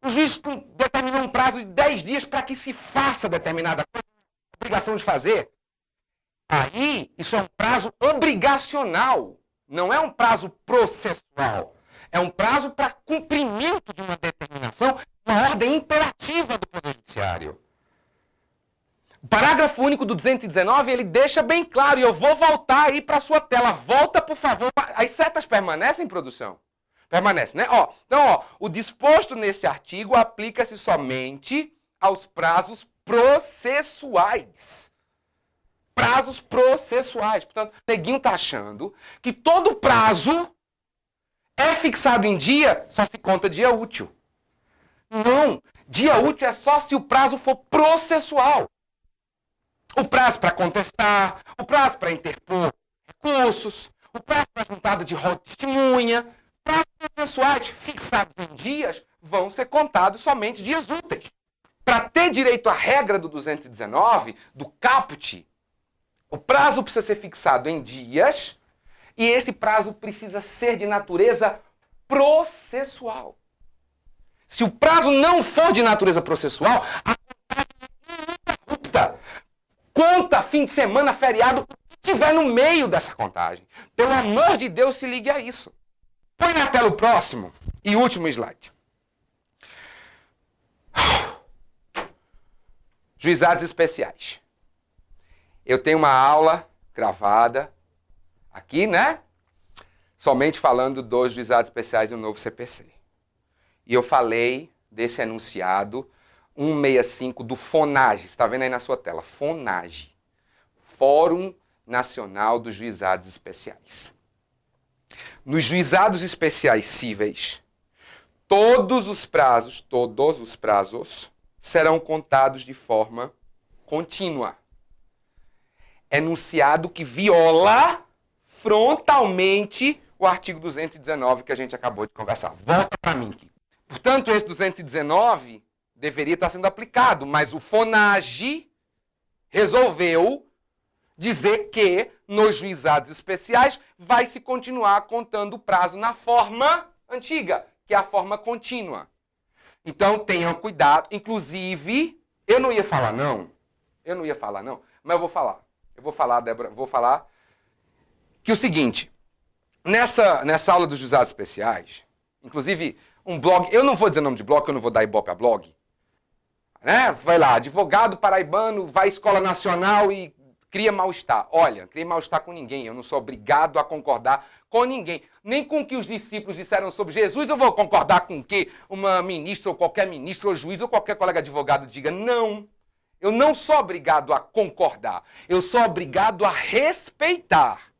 O juiz determinou um prazo de 10 dias para que se faça determinada coisa, obrigação de fazer. Aí, isso é um prazo obrigacional. Não é um prazo processual. É um prazo para cumprimento de uma determinação, uma ordem imperativa do Poder Judiciário. O parágrafo único do 219, ele deixa bem claro, e eu vou voltar aí para a sua tela. Volta, por favor. As setas permanecem, produção? Permanece, né? Ó, então, ó, o disposto nesse artigo aplica-se somente aos prazos processuais. Prazos processuais. Portanto, o neguinho está achando que todo prazo é fixado em dia, só se conta dia útil. Não. Dia útil é só se o prazo for processual. O prazo para contestar, o prazo para interpor recursos, o prazo para juntada de rol de testemunha, prazos processuais fixados em dias vão ser contados somente dias úteis. Para ter direito à regra do 219, do caput, o prazo precisa ser fixado em dias e esse prazo precisa ser de natureza processual. Se o prazo não for de natureza processual, a contagem é ininterrupta. Conta fim de semana, feriado, o que tiver no meio dessa contagem. Pelo amor de Deus, se ligue a isso. Põe na tela o próximo e último slide. Juizados especiais. Eu tenho uma aula gravada aqui, né? Somente falando dos juizados especiais e o novo CPC. E eu falei desse enunciado 165 do FONAGE. Você está vendo aí na sua tela? FONAGE. Fórum Nacional dos Juizados Especiais. Nos juizados especiais cíveis, todos os prazos serão contados de forma contínua. Enunciado que viola frontalmente o artigo 219 que a gente acabou de conversar. Volta para mim aqui. Portanto, esse 219 deveria estar sendo aplicado, mas o FONAGE resolveu dizer que nos juizados especiais vai se continuar contando o prazo na forma antiga, que é a forma contínua. Então tenham cuidado. Inclusive, eu não ia falar não, mas eu vou falar. Eu vou falar, Débora, vou falar que o seguinte, nessa aula dos juizados especiais, inclusive um blog, eu não vou dizer nome de blog, eu não vou dar ibope a blog, né? Vai lá, advogado paraibano vai à escola nacional e cria mal-estar. Olha, cria mal-estar com ninguém, eu não sou obrigado a concordar com ninguém. Nem com o que os discípulos disseram sobre Jesus, eu vou concordar com o que uma ministra, ou qualquer ministro, ou juiz, ou qualquer colega advogado diga. Não, eu não sou obrigado a concordar, eu sou obrigado a respeitar.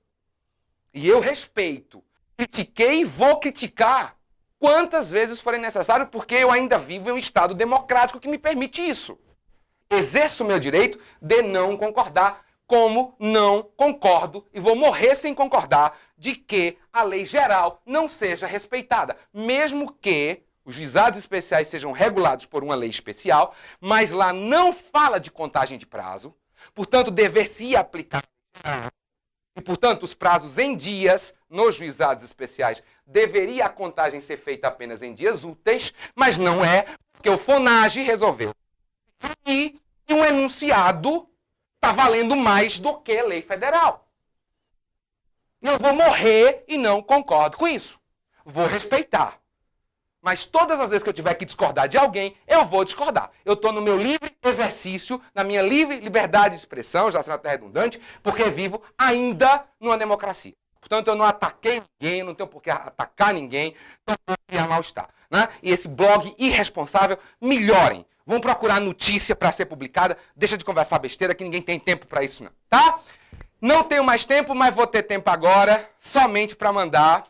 E eu respeito. Critiquei e vou criticar quantas vezes forem necessário, porque eu ainda vivo em um Estado democrático que me permite isso. Exerço o meu direito de não concordar, como não concordo e vou morrer sem concordar de que a lei geral não seja respeitada, mesmo que os juizados especiais sejam regulados por uma lei especial, mas lá não fala de contagem de prazo, portanto, dever-se aplicar. E, portanto, os prazos em dias nos juizados especiais deveria a contagem ser feita apenas em dias úteis, mas não é, porque o FONAGE resolveu. E um enunciado está valendo mais do que lei federal. Eu vou morrer e não concordo com isso. Vou respeitar. Mas todas as vezes que eu tiver que discordar de alguém, eu vou discordar. Eu estou no meu livre exercício, na minha livre liberdade de expressão, já sendo até redundante, porque vivo ainda numa democracia. Portanto, eu não ataquei ninguém, não tenho por que atacar ninguém, não vou criar mal-estar. Né? E esse blog irresponsável, melhorem. Vão procurar notícia para ser publicada. Deixa de conversar besteira, que ninguém tem tempo para isso, não. Tá? Não tenho mais tempo, mas vou ter tempo agora, somente para mandar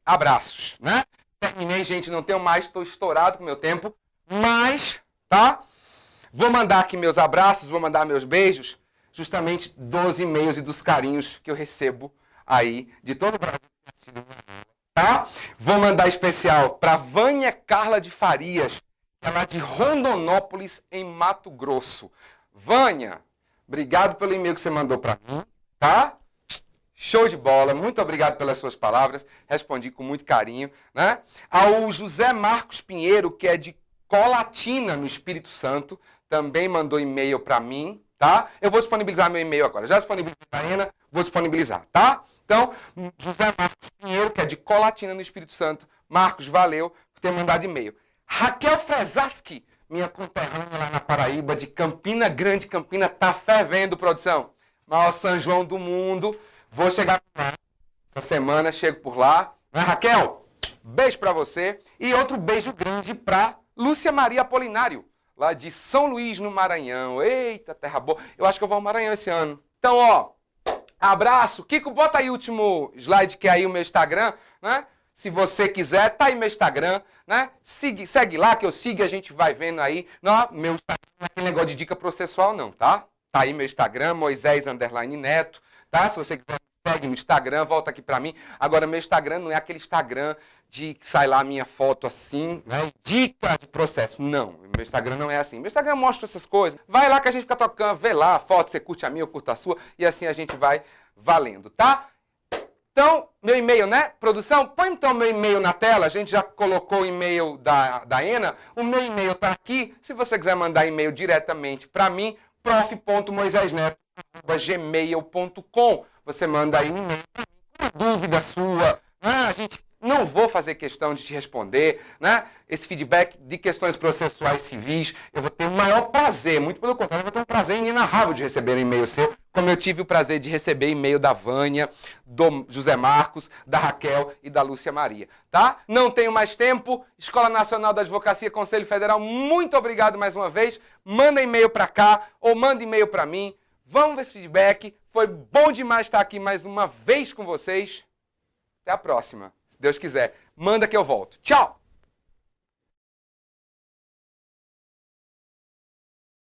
abraços, né? Terminei, gente, não tenho mais, estou estourado com o meu tempo, mas, tá? Vou mandar aqui meus abraços, vou mandar meus beijos, justamente dos e-mails e dos carinhos que eu recebo aí de todo o Brasil. Tá? Vou mandar especial para Vânia Carla de Farias, que é lá de Rondonópolis, em Mato Grosso. Vânia, obrigado pelo e-mail que você mandou para mim, tá? Show de bola, muito obrigado pelas suas palavras, respondi com muito carinho, né? Ao José Marcos Pinheiro, que é de Colatina, no Espírito Santo, também mandou e-mail para mim, tá? Eu vou disponibilizar meu e-mail agora, já disponibilizei a Ana, vou disponibilizar, tá? Então, José Marcos Pinheiro, que é de Colatina, no Espírito Santo, Marcos, valeu por ter mandado e-mail. Raquel Frezaski, minha conterrânea lá na Paraíba, de Campina Grande, Campina, tá fervendo, produção. Maior São João do mundo. Vou chegar por lá. Essa semana chego por lá. Né, Raquel? Beijo pra você. E outro beijo grande pra Lúcia Maria Apolinário, lá de São Luís, no Maranhão. Eita, terra boa. Eu acho que eu vou ao Maranhão esse ano. Então, ó, abraço. Kiko, bota aí o último slide, que é aí o meu Instagram, né? Se você quiser, tá aí meu Instagram, né? Segue lá que eu sigo, a gente vai vendo aí. Não, meu Instagram não é aquele negócio de dica processual, não, tá? Tá aí meu Instagram, Moisés_Neto, tá? Se você quiser, segue no Instagram, volta aqui pra mim. Agora, meu Instagram não é aquele Instagram de que sai lá a minha foto assim, né? Dica de processo. Não, meu Instagram não é assim. Meu Instagram mostra essas coisas. Vai lá que a gente fica tocando, vê lá a foto, você curte a minha, eu curto a sua, e assim a gente vai valendo, tá? Então, meu e-mail, né? Produção, põe então meu e-mail na tela. A gente já colocou o e-mail da Ena. O meu e-mail está aqui. Se você quiser mandar e-mail diretamente para mim, prof.moisesneto@gmail.com. Você manda aí um e-mail, uma dúvida sua. A gente não vou fazer questão de te responder, né? Esse feedback de questões processuais civis, eu vou ter o maior prazer, muito pelo contrário, eu vou ter um prazer inenarrável de receber um e-mail seu, como eu tive o prazer de receber e-mail da Vânia, do José Marcos, da Raquel e da Lúcia Maria, tá? Não tenho mais tempo. Escola Nacional da Advocacia, Conselho Federal, muito obrigado mais uma vez. Manda e-mail para cá ou manda e-mail para mim. Vamos ver esse feedback. Foi bom demais estar aqui mais uma vez com vocês. Até a próxima, se Deus quiser. Manda que eu volto. Tchau!